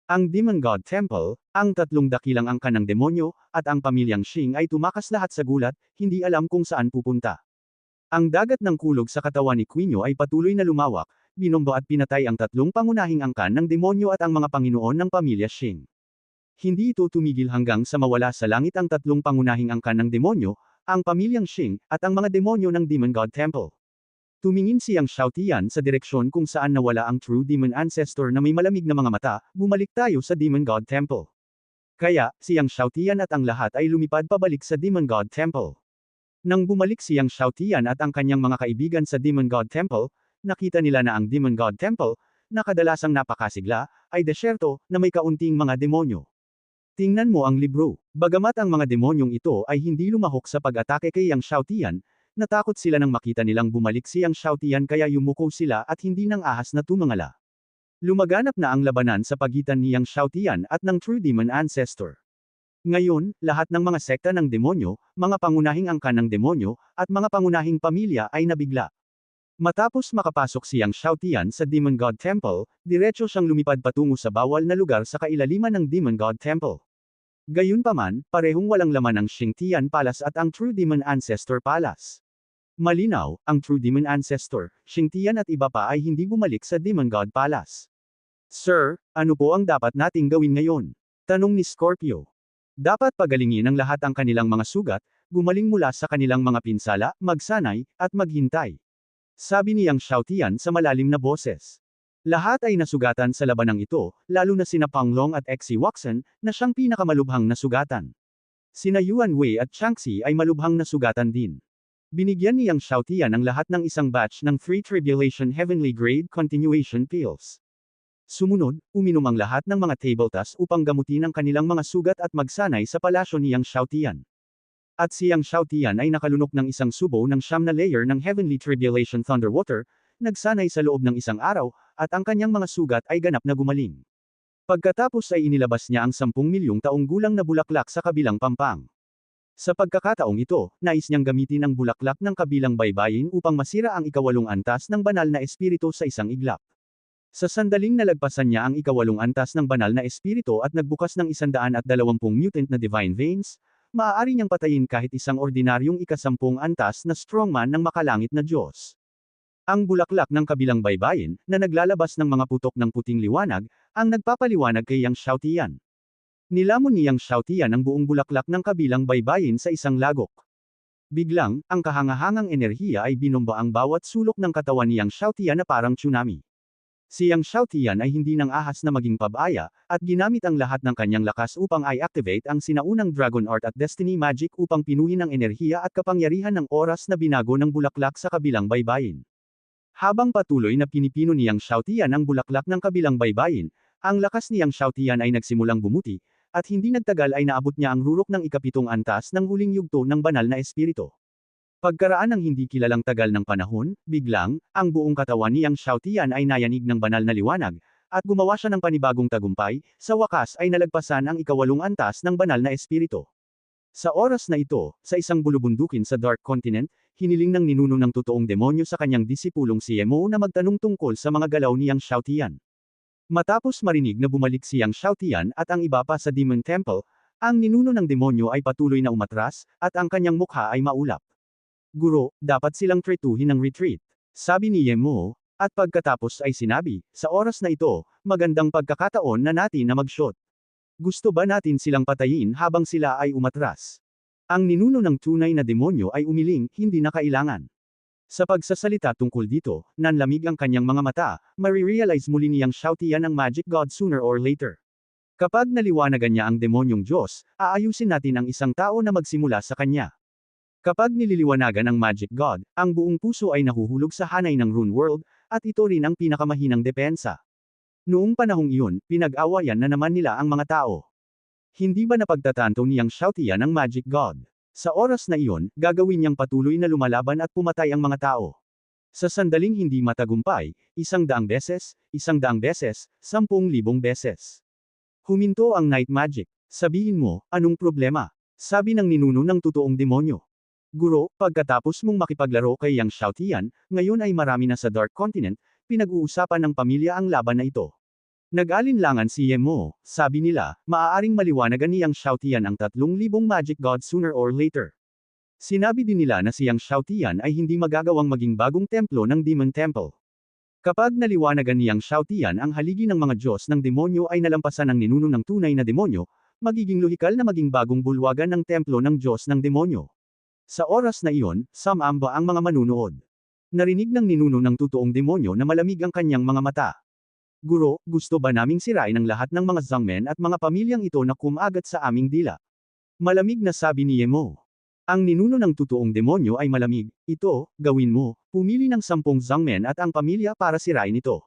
Speaker 1: Ang Demon God Temple, ang tatlong dakilang angkan ng demonyo, at ang pamilyang Xing ay tumakas lahat sa gulat, hindi alam kung saan pupunta. Ang dagat ng kulog sa katawan ni Quinyo ay patuloy na lumawak, binombo at pinatay ang tatlong pangunahing angkan ng demonyo at ang mga Panginoon ng pamilya Xing. Hindi ito tumigil hanggang sa mawala sa langit ang tatlong pangunahing angkan ng demonyo, ang pamilyang Xing, at ang mga demonyo ng Demon God Temple. Tumingin si Yang Xiaotian sa direksyon kung saan nawala ang True Demon Ancestor na may malamig na mga mata, bumalik tayo sa Demon God Temple. Kaya, si Yang Xiaotian at ang lahat ay lumipad pabalik sa Demon God Temple. Nang bumalik si Yang Xiaotian at ang kanyang mga kaibigan sa Demon God Temple, nakita nila na ang Demon God Temple, na kadalasang napakasigla, ay desyerto, na may kaunting mga demonyo. Tingnan mo ang libro. Bagamat ang mga demonyong ito ay hindi lumahok sa pag-atake kay Yang Xiaotian, natakot sila nang makita nilang bumalik si Yang Xiaotian kaya yumuko sila at hindi nang ahas na tumangala. Lumaganap na ang labanan sa pagitan ni Yang Xiaotian at ng True Demon Ancestor. Ngayon, lahat ng mga sekta ng demonyo, mga pangunahing angkan ng demonyo, at mga pangunahing pamilya ay nabigla. Matapos makapasok si Yang Xiaotian sa Demon God Temple, diretso siyang lumipad patungo sa bawal na lugar sa kailaliman ng Demon God Temple. Gayunpaman, parehong walang laman ang Xingtian Palace at ang True Demon Ancestor Palace. Malinaw, ang True Demon Ancestor, Xingtian at iba pa ay hindi bumalik sa Demon God Palace. Sir, ano po ang dapat nating gawin ngayon? Tanong ni Scorpio. Dapat pagalingin ng lahat ang kanilang mga sugat, gumaling mula sa kanilang mga pinsala, magsanay, at maghintay. Sabi ni Yang Xiaotian sa malalim na boses. Lahat ay nasugatan sa labanang ito, lalo na sina Panglong at Xi Waxen, na siyang pinakamalubhang nasugatan. Sina Yuan Wei at Changxi ay malubhang nasugatan din. Binigyan ni Yang Xiaotian ang lahat ng isang batch ng Free Tribulation Heavenly Grade Continuation Pills. Sumunod, uminom ang lahat ng mga tabletas upang gamutin ang kanilang mga sugat at magsanay sa palasyo ni Yang Xiaotian. At si Yang Xiaotian ay nakalunok ng isang subo ng siyam na layer ng Heavenly Tribulation Thunderwater, nagsanay sa loob ng isang araw, at ang kanyang mga sugat ay ganap na gumaling. Pagkatapos ay inilabas niya ang 10 milyong taong gulang na bulaklak sa kabilang pampang. Sa pagkakataong ito, nais niyang gamitin ang bulaklak ng kabilang baybayin upang masira ang ikawalong antas ng banal na espiritu sa isang iglap. Sa sandaling nalagpasan niya ang ikawalong antas ng banal na espiritu at nagbukas ng 120 mutant na divine veins, maaari niyang patayin kahit isang ordinaryong ikasampung antas na strongman ng makalangit na Diyos. Ang bulaklak ng kabilang baybayin, na naglalabas ng mga putok ng puting liwanag, ang nagpapaliwanag kay Yang Xiaotian. Nilamon ni Yang Xiaotian ang buong bulaklak ng kabilang baybayin sa isang lagok. Biglang, ang kahangahangang enerhiya ay binomba ang bawat sulok ng katawan ni Yang Xiaotian na parang tsunami. Si Yang Xiaotian ay hindi nang ahas na maging pabaya, at ginamit ang lahat ng kanyang lakas upang i-activate ang sinaunang Dragon Art at Destiny Magic upang pinuhin ang enerhiya at kapangyarihan ng oras na binago ng bulaklak sa kabilang baybayin. Habang patuloy na pinipino ni Yang Xiaotian ang bulaklak ng kabilang baybayin, ang lakas ni Yang Xiaotian ay nagsimulang bumuti, at hindi nagtagal ay naabot niya ang rurok ng ikapitong antas ng huling yugto ng banal na espiritu. Pagkaraan ng hindi kilalang tagal ng panahon, biglang, ang buong katawan ni Yang Xiaotian ay nayanig ng banal na liwanag, at gumawa siya ng panibagong tagumpay, sa wakas ay nalagpasan ang ikawalong antas ng banal na espiritu. Sa oras na ito, sa isang bulubundukin sa Dark Continent, hiniling ng ninuno ng totoong demonyo sa kanyang disipulong si Emo na magtanong tungkol sa mga galaw ni Yang Xiaotian. Matapos marinig na bumalik si Yang Xiaotian at ang iba pa sa Demon Temple, ang ninuno ng demonyo ay patuloy na umatras, at ang kanyang mukha ay maulap. Guro, dapat silang tretuhin ng retreat, sabi ni Yemo, at pagkatapos ay sinabi, sa oras na ito, magandang pagkakataon na natin na mag-shot. Gusto ba natin silang patayin habang sila ay umatras? Ang ninuno ng tunay na demonyo ay umiling, hindi na kailangan. Sa pagsasalita tungkol dito, nanlamig ang kanyang mga mata, marirealize muli ni Yang Xiaotian ang Magic God sooner or later. Kapag naliwanagan niya ang demonyong Diyos, aayusin natin ang isang tao na magsimula sa kanya. Kapag nililiwanagan ang Magic God, ang buong puso ay nahuhulog sa hanay ng Rune World, at ito rin ang pinakamahinang depensa. Noong panahong iyon, pinag-awayan na naman nila ang mga tao. Hindi ba napagtatanto ni Yang Xiaotian ang Magic God? Sa oras na iyon, gagawin niyang patuloy na lumalaban at pumatay ang mga tao. Sa sandaling hindi matagumpay, 100 beses, 100 beses, 10,000 beses. Huminto ang Night Magic. Sabihin mo, anong problema? Sabi ng ninuno ng totoong demonyo. Guro, pagkatapos mong makipaglaro kay Yang Xiaotian, ngayon ay marami na sa Dark Continent, pinag-uusapan ng pamilya ang laban na ito. Nag-alinlangan si Yemo, sabi nila, maaaring maliwanagan ni Yang Xiaotian ang 3,000 Magic God sooner or later. Sinabi din nila na si Yang Xiaotian ay hindi magagawang maging bagong templo ng Demon Temple. Kapag naliwanagan ni Yang Xiaotian ang haligi ng mga Diyos ng demonyo ay nalampasan ng ninuno ng tunay na demonyo, magiging lohikal na maging bagong bulwagan ng templo ng Diyos ng demonyo. Sa oras na iyon, sumamba ang mga manunood. Narinig ng ninuno ng totoong demonyo na malamig ang kanyang mga mata. Guro, gusto ba naming sirain ang lahat ng mga Zangmen at mga pamilyang ito na kumagat sa aming dila? Malamig na sabi ni Yemo. Ang ninuno ng totoong demonyo ay malamig, ito, gawin mo, pumili ng 10 Zangmen at ang pamilya para sirain ito.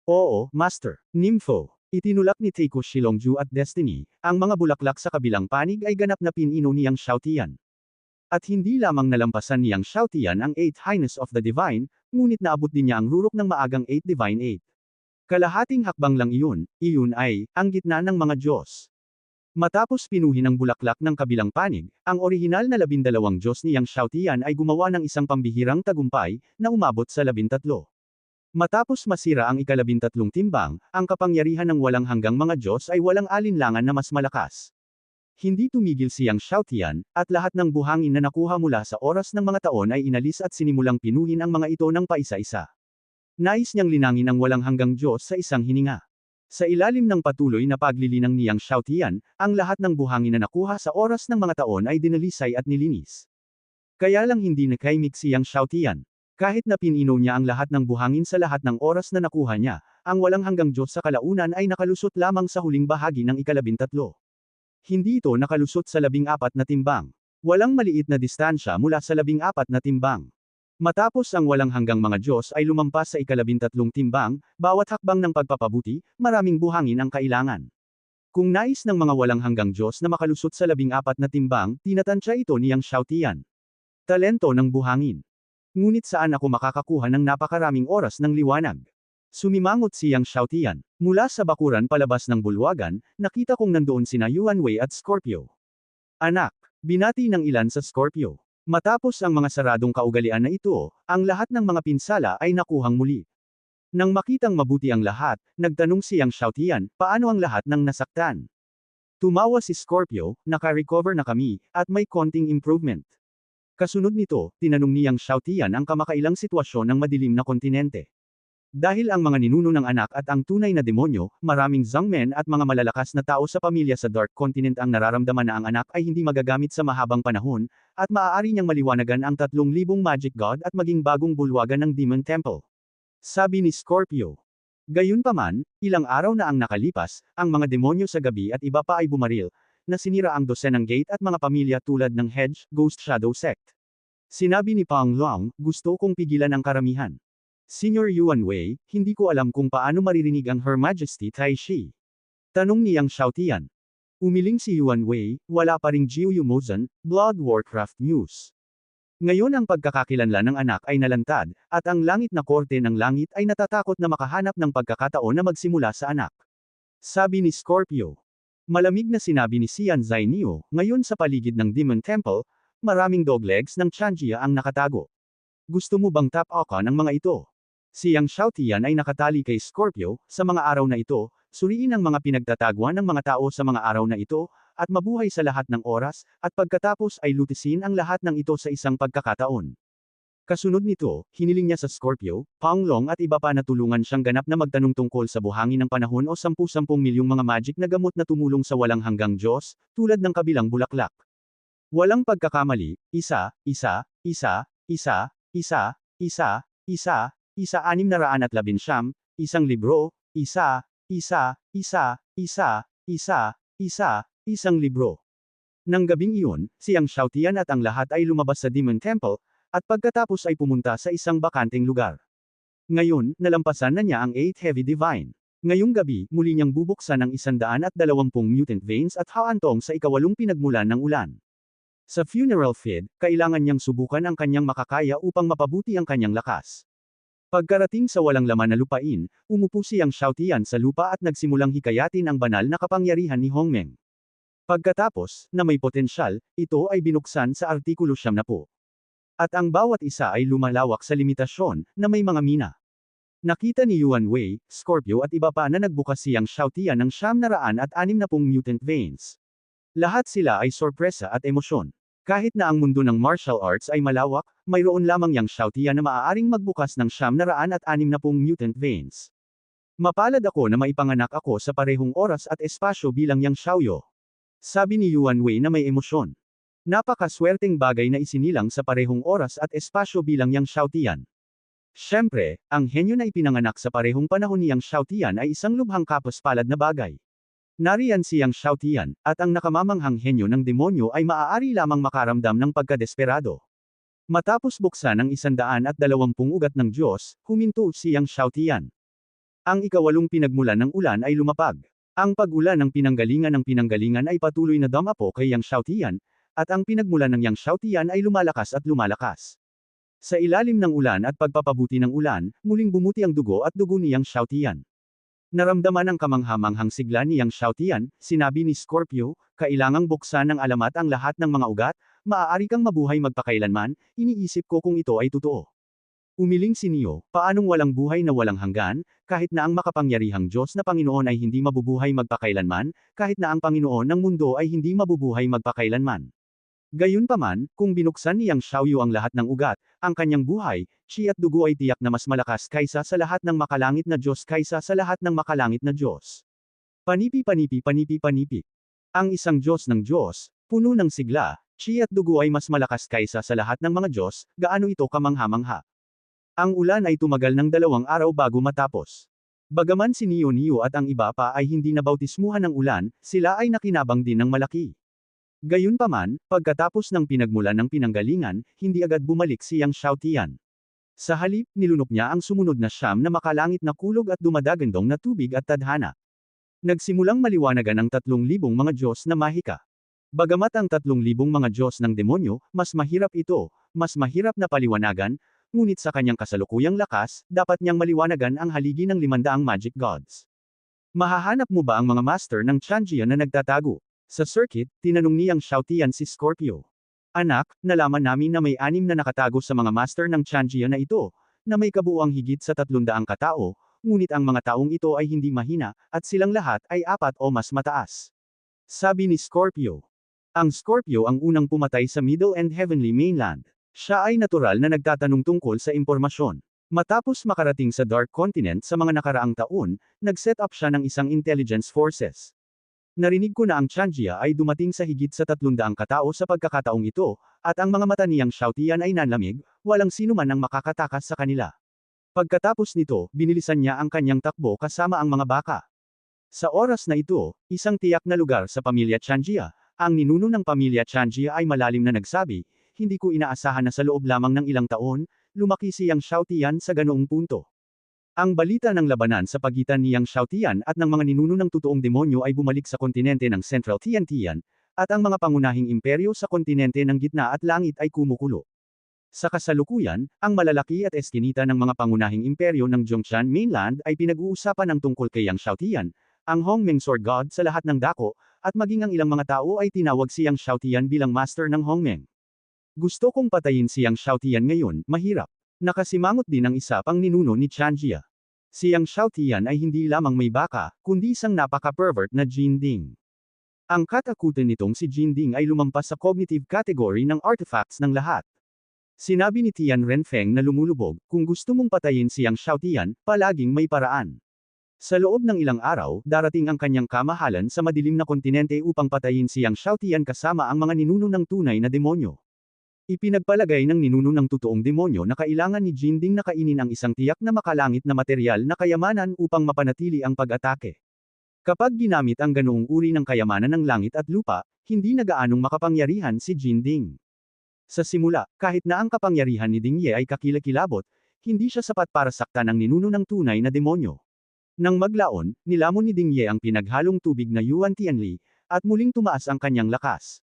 Speaker 1: Oo, Master. Nympho. Itinulak ni Teiko Shilongju at Destiny, ang mga bulaklak sa kabilang panig ay ganap na pinino ni Yang Xiaotian. At hindi lamang nalampasan ni Yang Xiaotian ang 8 Highness of the Divine, ngunit naabot din niya ang rurok ng maagang 8 Divine 8. Kalahating hakbang lang iyon ay, ang gitna ng mga Diyos. Matapos pinuhin ang bulaklak ng kabilang panig, ang orihinal na 12 Diyos ni Yang Xiaotian ay gumawa ng isang pambihirang tagumpay, na umabot sa 13. Matapos masira ang ika-13 timbang, ang kapangyarihan ng walang hanggang mga Diyos ay walang alinlangan na mas malakas. Hindi tumigil si Yang Xiaotian, at lahat ng buhangin na nakuha mula sa oras ng mga taon ay inalis at sinimulang pinuhin ang mga ito ng paisa-isa. Nais niyang linangin ang walang hanggang Diyos sa isang hininga. Sa ilalim ng patuloy na paglilinang ni Yang Xiaotian, ang lahat ng buhangin na nakuha sa oras ng mga taon ay dinalisay at nilinis. Kaya lang hindi nakaimik si Yang Xiaotian. Kahit na pinino niya ang lahat ng buhangin sa lahat ng oras na nakuha niya, ang walang hanggang Diyos sa kalaunan ay nakalusot lamang sa huling bahagi ng ika-13. Hindi ito nakalusot sa 14 na timbang. Walang maliit na distansya mula sa 14 na timbang. Matapos ang walang hanggang mga Diyos ay lumampas sa ikalabintatlong timbang, bawat hakbang ng pagpapabuti, maraming buhangin ang kailangan. Kung nais ng mga walang hanggang Diyos na makalusot sa 14 na timbang, tinatansya ito niyang Xiaotian. Talento ng buhangin. Ngunit saan ako makakakuha ng napakaraming oras ng liwanag? Sumimangot siyang Xiaotian. Mula sa bakuran palabas ng bulwagan, nakita kong nandoon sina Yuan Wei at Scorpio. Anak, binati ng ilan sa Scorpio. Matapos ang mga saradong kaugalian na ito, ang lahat ng mga pinsala ay nakuhang muli. Nang makitang mabuti ang lahat, nagtanong siyang Xiaotian, paano ang lahat ng nasaktan? Tumawa si Scorpio, naka-recover na kami, at may konting improvement. Kasunod nito, tinanong niyang Xiaotian ang kamakailang sitwasyon ng madilim na kontinente. Dahil ang mga ninuno ng anak at ang tunay na demonyo, maraming Zhangmen at mga malalakas na tao sa pamilya sa Dark Continent ang nararamdaman na ang anak ay hindi magagamit sa mahabang panahon, at maaari niyang maliwanagan ang 3,000 Magic God at maging bagong bulwagan ng Demon Temple. Sabi ni Scorpio. Gayunpaman, ilang araw na ang nakalipas, ang mga demonyo sa gabi at iba pa ay bumaril, na sinira ang dosenang gate at mga pamilya tulad ng Hedge, Ghost Shadow Sect. Sinabi ni Pang Luang, gusto kong pigilan ang karamihan. Senior Yuan Wei, hindi ko alam kung paano maririnig ang Her Majesty Tai Shi. Tanong niyang Xiaotian. Umiling si Yuan Wei, wala pa ring Jiu Yu Mozan, Blood Warcraft News. Ngayon ang pagkakakilanlan ng anak ay nalantad, at ang langit na korte ng langit ay natatakot na makahanap ng pagkakataon na magsimula sa anak. Sabi ni Scorpio. Malamig na sinabi ni Xian Zainio, ngayon sa paligid ng Demon Temple, maraming doglegs ng Chanjia ang nakatago. Gusto mo bang tap-okan ang mga ito? Siyang Xiaotian ay nakatali kay Scorpio, sa mga araw na ito, suriin ang mga pinagtatagwan ng mga tao sa mga araw na ito, at mabuhay sa lahat ng oras, at pagkatapos ay lutisin ang lahat ng ito sa isang pagkakataon. Kasunod nito, hiniling niya sa Scorpio, Panglong at iba pa na tulungan siyang ganap na magtanong tungkol sa buhangin ng panahon o 10-10 milyong mga magic na gamot na tumulong sa walang hanggang Diyos, tulad ng kabilang bulaklak. Walang pagkakamali, isa, 619, isang libro, isang libro. Nang gabing iyon, siyang Xiaotian at ang lahat ay lumabas sa Demon Temple, at pagkatapos ay pumunta sa isang bakanteng lugar. Ngayon, nalampasan na niya ang 8 Heavy Divine. Ngayong gabi, muli niyang bubuksan ang 120 Mutant Veins at haantong sa ikawalong pinagmulan ng ulan. Sa funeral feed, kailangan niyang subukan ang kanyang makakaya upang mapabuti ang kanyang lakas. Pagkarating sa walang laman na lupain, umupo siyang Xiaotian sa lupa at nagsimulang hikayatin ang banal na kapangyarihan ni Hongmeng. Pagkatapos, na may potensyal, ito ay binuksan sa Artikulo 70. At ang bawat isa ay lumalawak sa limitasyon, na may mga mina. Nakita ni Yuan Wei, Scorpio at iba pa na nagbukas siyang Xiaotian ng 760 Mutant Veins. Lahat sila ay sorpresa at emosyon. Kahit na ang mundo ng martial arts ay malawak, mayroon lamang yang Xiaotian na maaaring magbukas ng 760 Mutant Veins. Mapalad ako na maipanganak ako sa parehong oras at espasyo bilang yang Xiaoyo. Sabi ni Yuan Wei na may emosyon. Napakaswerteng bagay na isinilang sa parehong oras at espasyo bilang yang Xiaotian. Siyempre, ang henyo na ipinanganak sa parehong panahon niyang Xiaotian ay isang lubhang kapaspalad na bagay. Nariyan siyang Xiaotian, at ang nakamamanghang henyo ng demonyo ay maaari lamang makaramdam ng pagkadesperado. Matapos buksan ang 120 ugat ng Diyos, huminto siyang Xiaotian. Ang ikawalong pinagmulan ng ulan ay lumapag. Ang pag-ulan ng pinanggalingan ay patuloy na damapo kay yang Xiaotian, at ang pinagmulan ng yang Xiaotian ay lumalakas at lumalakas. Sa ilalim ng ulan at pagpapabuti ng ulan, muling bumuti ang dugo at dugo ni yang Xiaotian. Naramdaman ang kamanghamanghang sigla ni yang Xiaotian, sinabi ni Scorpio, kailangang buksan ng alamat ang lahat ng mga ugat, maaari kang mabuhay magpakailanman, iniisip ko kung ito ay totoo. Umiling si Neo, paanong walang buhay na walang hanggan, kahit na ang makapangyarihang Diyos na Panginoon ay hindi mabubuhay magpakailanman, kahit na ang Panginoon ng mundo ay hindi mabubuhay magpakailanman. Gayunpaman, kung binuksan niyang Xiaoyu ang lahat ng ugat, ang kanyang buhay, chi at dugo ay tiyak na mas malakas kaysa sa lahat ng makalangit na Diyos kaysa sa lahat ng makalangit na Diyos. Panipi. Ang isang Diyos ng Diyos, puno ng sigla, chi at dugo ay mas malakas kaysa sa lahat ng mga Diyos, gaano ito kamangha-mangha. Ang ulan ay tumagal ng 2 araw bago matapos. Bagaman si Neo at ang iba pa ay hindi nabautismuhan ng ulan, sila ay nakinabang din ng malaki. Gayunpaman, pagkatapos ng pinagmulan ng pinanggalingan, hindi agad bumalik si yang Xiaotian. Sa halip, nilunok niya ang sumunod na siyam na makalangit na kulog at dumadagandong na tubig at tadhana. Nagsimulang maliwanagan ang 3,000 mga Diyos na mahika. Bagamat ang 3,000 mga Diyos ng demonyo, mas mahirap ito, mas mahirap na paliwanagan, ngunit sa kanyang kasalukuyang lakas, dapat niyang maliwanagan ang haligi ng 500 magic gods. Mahahanap mo ba ang mga master ng Changia na nagtatago? Sa circuit, tinanong niyang Xiaotian si Scorpio. Anak, nalaman namin na may 6 na nakatago sa mga master ng Changia na ito, na may kabuuang higit sa 300 katao, ngunit ang mga taong ito ay hindi mahina, at silang lahat ay 4 o mas mataas. Sabi ni Scorpio. Ang Scorpio ang unang pumatay sa Middle and Heavenly Mainland. Siya ay natural na nagtatanong tungkol sa impormasyon. Matapos makarating sa Dark Continent sa mga nakaraang taon, nag-set up siya ng isang intelligence forces. Narinig ko na ang Changia ay dumating sa higit sa 300 katao sa pagkakataong ito, at ang mga mata niyang Xiaotian ay nanlamig, walang sino man ang makakatakas sa kanila. Pagkatapos nito, binilisan niya ang kanyang takbo kasama ang mga baka. Sa oras na ito, isang tiyak na lugar sa pamilya Changia, ang ninuno ng pamilya Changia ay malalim na nagsabi, hindi ko inaasahan na sa loob lamang ng ilang taon, lumaki siyang Xiaotian sa ganoong punto. Ang balita ng labanan sa pagitan niyang Xiaotian at ng mga ninuno ng totoong demonyo ay bumalik sa kontinente ng Central Tiantian, at ang mga pangunahing imperyo sa kontinente ng gitna at langit ay kumukulo. Sa kasalukuyan, ang malalaki at eskinita ng mga pangunahing imperyo ng Zhongshan Mainland ay pinag-uusapan ng tungkol kay Yang Xiaotian, ang Hongmeng Sword God sa lahat ng dako, at maging ang ilang mga tao ay tinawag siyang Xiaotian bilang master ng Hongmeng. Gusto kong patayin siyang Xiaotian ngayon, mahirap. Nakasimangot din ang isa pang ninuno ni Changia. Siyang Xiaotian ay hindi lamang may baka, kundi isang napaka-pervert na Jinding. Ang katakutan nitong si Jinding ay lumampas sa cognitive category ng artifacts ng lahat. Sinabi ni Tian Renfeng na lumulubog, kung gusto mong patayin siyang Xiaotian, palaging may paraan. Sa loob ng ilang araw, darating ang kanyang kamahalan sa madilim na kontinente upang patayin siyang Xiaotian kasama ang mga ninuno ng tunay na demonyo. Ipinagpalagay ng ninuno ng totoong demonyo na kailangan ni Jinding na kainin ang isang tiyak na makalangit na materyal na kayamanan upang mapanatili ang pag-atake. Kapag ginamit ang ganoong uri ng kayamanan ng langit at lupa, hindi na gaanong makapangyarihan si Jinding. Sa simula, kahit na ang kapangyarihan ni Dingye ay kakilakilabot, hindi siya sapat para saktan ang ninuno ng tunay na demonyo. Nang maglaon, nilamon ni Dingye ang pinaghalong tubig na Yuan Tianli, at muling tumaas ang kanyang lakas.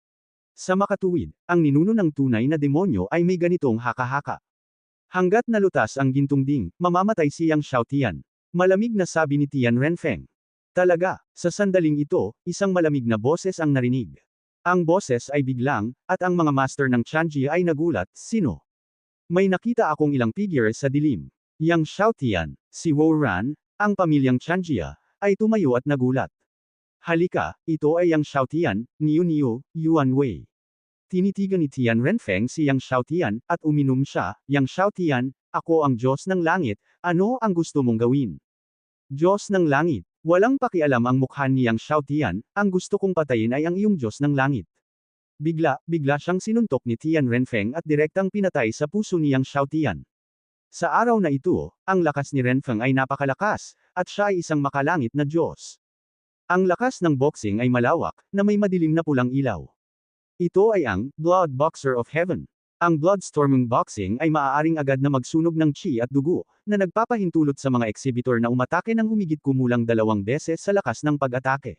Speaker 1: Sa makatuwid, ang ninuno ng tunay na demonyo ay may ganitong haka-haka. Hanggat nalutas ang gintong Ding, mamamatay siyang Xiaotian. Malamig na sabi ni Tian Renfeng. Talaga, sa sandaling ito, isang malamig na boses ang narinig. Ang boses ay biglang, at ang mga master ng Chanji ay nagulat, sino? May nakita akong ilang figure sa dilim. Yang Xiaotian, si Wu Ran, ang pamilyang Chanjia, ay tumayo at nagulat. Halika, ito ay Yang Xiaotian, Niu Yuan Wei. Tinitigan ni Tian Renfeng si Yang Xiaotian, at uminom siya, Yang Xiaotian, ako ang Diyos ng Langit, ano ang gusto mong gawin? Diyos ng Langit, walang pakialam ang mukha ni Yang Xiaotian, ang gusto kong patayin ay ang iyong Diyos ng Langit. Bigla siyang sinuntok ni Tian Renfeng at direktang pinatay sa puso ni Yang Xiaotian. Sa araw na ito, ang lakas ni Renfeng ay napakalakas, at siya ay isang makalangit na Diyos. Ang lakas ng boxing ay malawak, na may madilim na pulang ilaw. Ito ay ang Blood Boxer of Heaven. Ang Bloodstorming Boxing ay maaaring agad na magsunog ng chi at dugo, na nagpapahintulot sa mga exhibitor na umatake ng humigit kumulang 2 beses sa lakas ng pag-atake.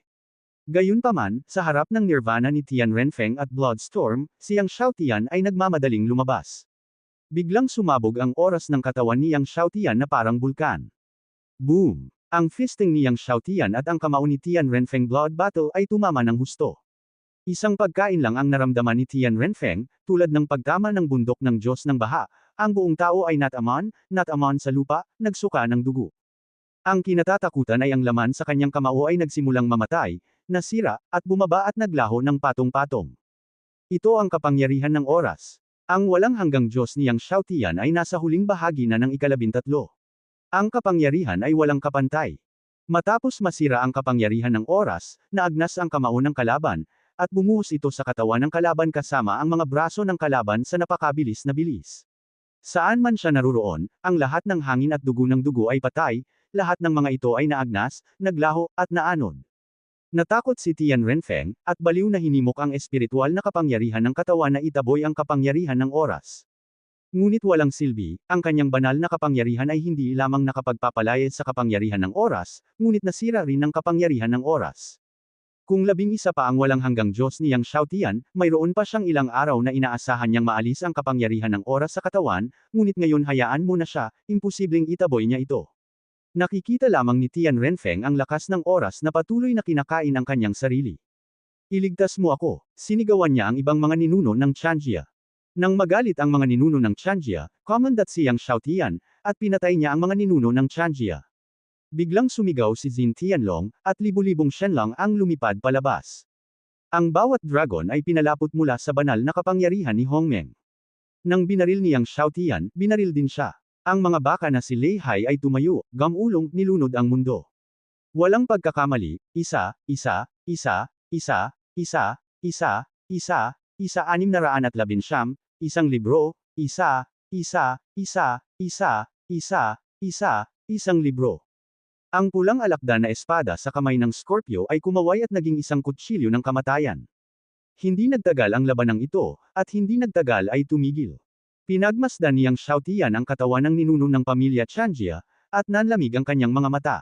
Speaker 1: Gayunpaman, sa harap ng Nirvana ni Tian Renfeng at Bloodstorm, si Yang Xiaotian ay nagmamadaling lumabas. Biglang sumabog ang oras ng katawan ni Yang Xiaotian na parang bulkan. Boom! Ang fisting ni Yang Xiaotian at ang kamao ni Tian Renfeng blood battle ay tumama ng husto. Isang pagkain lang ang naramdaman ni Tian Renfeng, tulad ng pagtama ng bundok ng Diyos ng Baha, ang buong tao ay natamon sa lupa, nagsuka ng dugo. Ang kinatatakutan ay ang laman sa kanyang kamao ay nagsimulang mamatay, nasira, at bumaba at naglaho ng patong-patong. Ito ang kapangyarihan ng oras. Ang walang hanggang Diyos ni Yang Xiaotian ay nasa huling bahagi na ng 13. Ang kapangyarihan ay walang kapantay. Matapos masira ang kapangyarihan ng oras, naagnas ang kamao ng kalaban, at bumuhos ito sa katawan ng kalaban kasama ang mga braso ng kalaban sa napakabilis na bilis. Saan man siya naruroon, ang lahat ng hangin at dugo ng dugo ay patay, lahat ng mga ito ay naagnas, naglaho, at naanod. Natakot si Tian Renfeng, at baliw na hinimok ang espiritual na kapangyarihan ng katawan na itaboy ang kapangyarihan ng oras. Ngunit walang silbi, ang kanyang banal na kapangyarihan ay hindi lamang nakapagpapalayas sa kapangyarihan ng oras, ngunit nasira rin ng kapangyarihan ng oras. Kung 11 pa ang walang hanggang Diyos ni Yang Xiaotian, mayroon pa siyang ilang araw na inaasahan niyang maalis ang kapangyarihan ng oras sa katawan, ngunit ngayon hayaan mo na siya, imposibleng itaboy niya ito. Nakikita lamang ni Tian Renfeng ang lakas ng oras na patuloy na kinakain ang kanyang sarili. Iligtas mo ako, sinigawan niya ang ibang mga ninuno ng Changjia. Nang magalit ang mga ninuno ng Changjia, kumandat si Yang Xiaotian, at pinatay niya ang mga ninuno ng Changjia. Biglang sumigaw si Jin Tianlong, at libu-libong Shenlong ang lumipad palabas. Ang bawat dragon ay pinalapot mula sa banal na kapangyarihan ni Hongmeng. Nang binaril ni Yang Xiaotian, binaril din siya. Ang mga baka na si Lei Hai ay tumayo, gamulong, nilunod ang mundo. Walang pagkakamali, isa, 619, isang libro, isang libro. Ang pulang alakdan na espada sa kamay ng Scorpio ay kumaway at naging isang kutsilyo ng kamatayan. Hindi nagtagal ang labanang ito, at hindi nagtagal ay tumigil. Pinagmasdan niyang Xiaotian ang katawan ng ninuno ng pamilya Changjia, at nanlamig ang kanyang mga mata.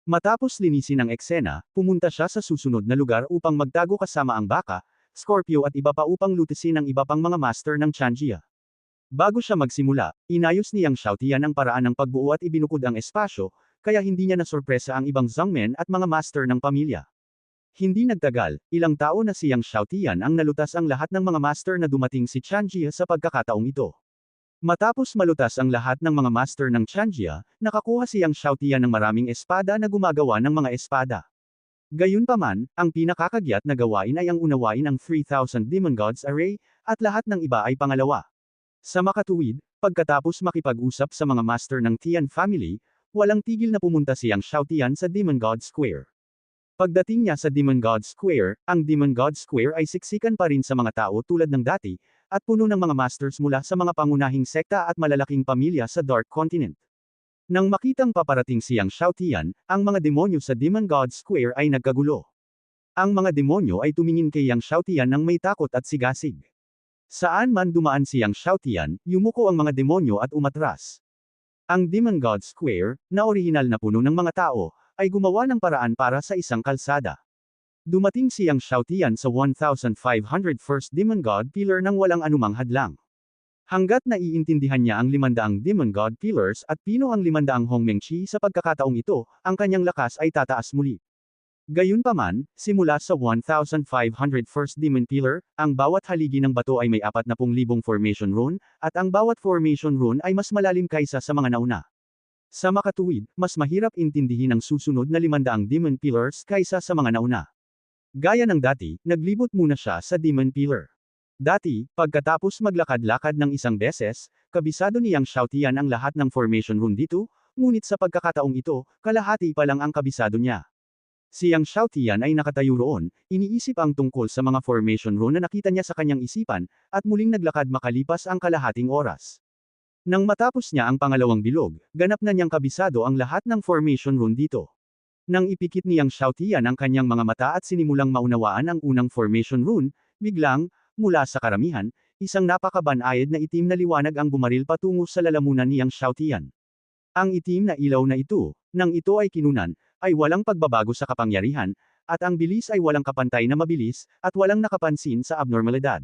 Speaker 1: Matapos linisin ang eksena, pumunta siya sa susunod na lugar upang magtago kasama ang baka, Scorpio at iba pa upang lutisin ang iba pang mga master ng Changjia. Bago siya magsimula, inayos ni Yang Xiaotian ang paraan ng pagbuo at ibinukod ang espasyo, kaya hindi niya nasorpresa ang ibang Zhongmen at mga master ng pamilya. Hindi nagtagal, ilang tao na si Yang Xiaotian ang nalutas ang lahat ng mga master na dumating si Changjia sa pagkakataong ito. Matapos malutas ang lahat ng mga master ng Changjia, nakakuha si Yang Xiaotian ng maraming espada na gumagawa ng mga espada. Gayunpaman, ang pinakakagyat na gawain ay ang unawain ang 3,000 Demon Gods Array, at lahat ng iba ay pangalawa. Sa makatuwid, pagkatapos makipag-usap sa mga master ng Tian family, walang tigil na pumunta si Yang Xiaotian sa Demon God Square. Pagdating niya sa Demon God Square, ang Demon God Square ay siksikan pa rin sa mga tao tulad ng dati, at puno ng mga masters mula sa mga pangunahing sekta at malalaking pamilya sa Dark Continent. Nang makitang paparating si Yang Xiaotian, ang mga demonyo sa Demon God Square ay nagkagulo. Ang mga demonyo ay tumingin kay Yang Xiaotian ng may takot at sigasig. Saan man dumaan si Yang Xiaotian, yumuko ang mga demonyo at umatras. Ang Demon God Square, na orihinal na puno ng mga tao, ay gumawa ng paraan para sa isang kalsada. Dumating si Yang Xiaotian sa 1,501st Demon God Pillar nang walang anumang hadlang. Hanggat naiintindihan niya ang 500 Demon God Pillars at pino ang 500 Hongmeng Chi sa pagkakataong ito, ang kanyang lakas ay tataas muli. Gayunpaman, simula sa 1,501st Demon Pillar, ang bawat haligi ng bato ay may 40,000 formation rune, at ang bawat formation rune ay mas malalim kaysa sa mga nauna. Sa makatuwid, mas mahirap intindihin ang susunod na 500 Demon Pillars kaysa sa mga nauna. Gaya ng dati, naglibot muna siya sa Demon Pillar. Dati, pagkatapos maglakad-lakad ng isang beses, kabisado ni Yang Xiaotian ang lahat ng formation rune dito, ngunit sa pagkakataong ito, kalahati pa lang ang kabisado niya. Si Yang Xiaotian ay nakatayo roon, iniisip ang tungkol sa mga formation rune na nakita niya sa kanyang isipan, at muling naglakad makalipas ang kalahating oras. Nang matapos niya ang pangalawang bilog, ganap na niyang kabisado ang lahat ng formation rune dito. Nang ipikit ni Yang Xiaotian ang kanyang mga mata at sinimulang maunawaan ang unang formation rune, biglang, mula sa karamihan, isang napakabanayad na itim na liwanag ang bumaril patungo sa lalamunan ni Yang Xiaotian. Ang itim na ilaw na ito, nang ito ay kinunan, ay walang pagbabago sa kapangyarihan, at ang bilis ay walang kapantay na mabilis, at walang nakapansin sa abnormalidad.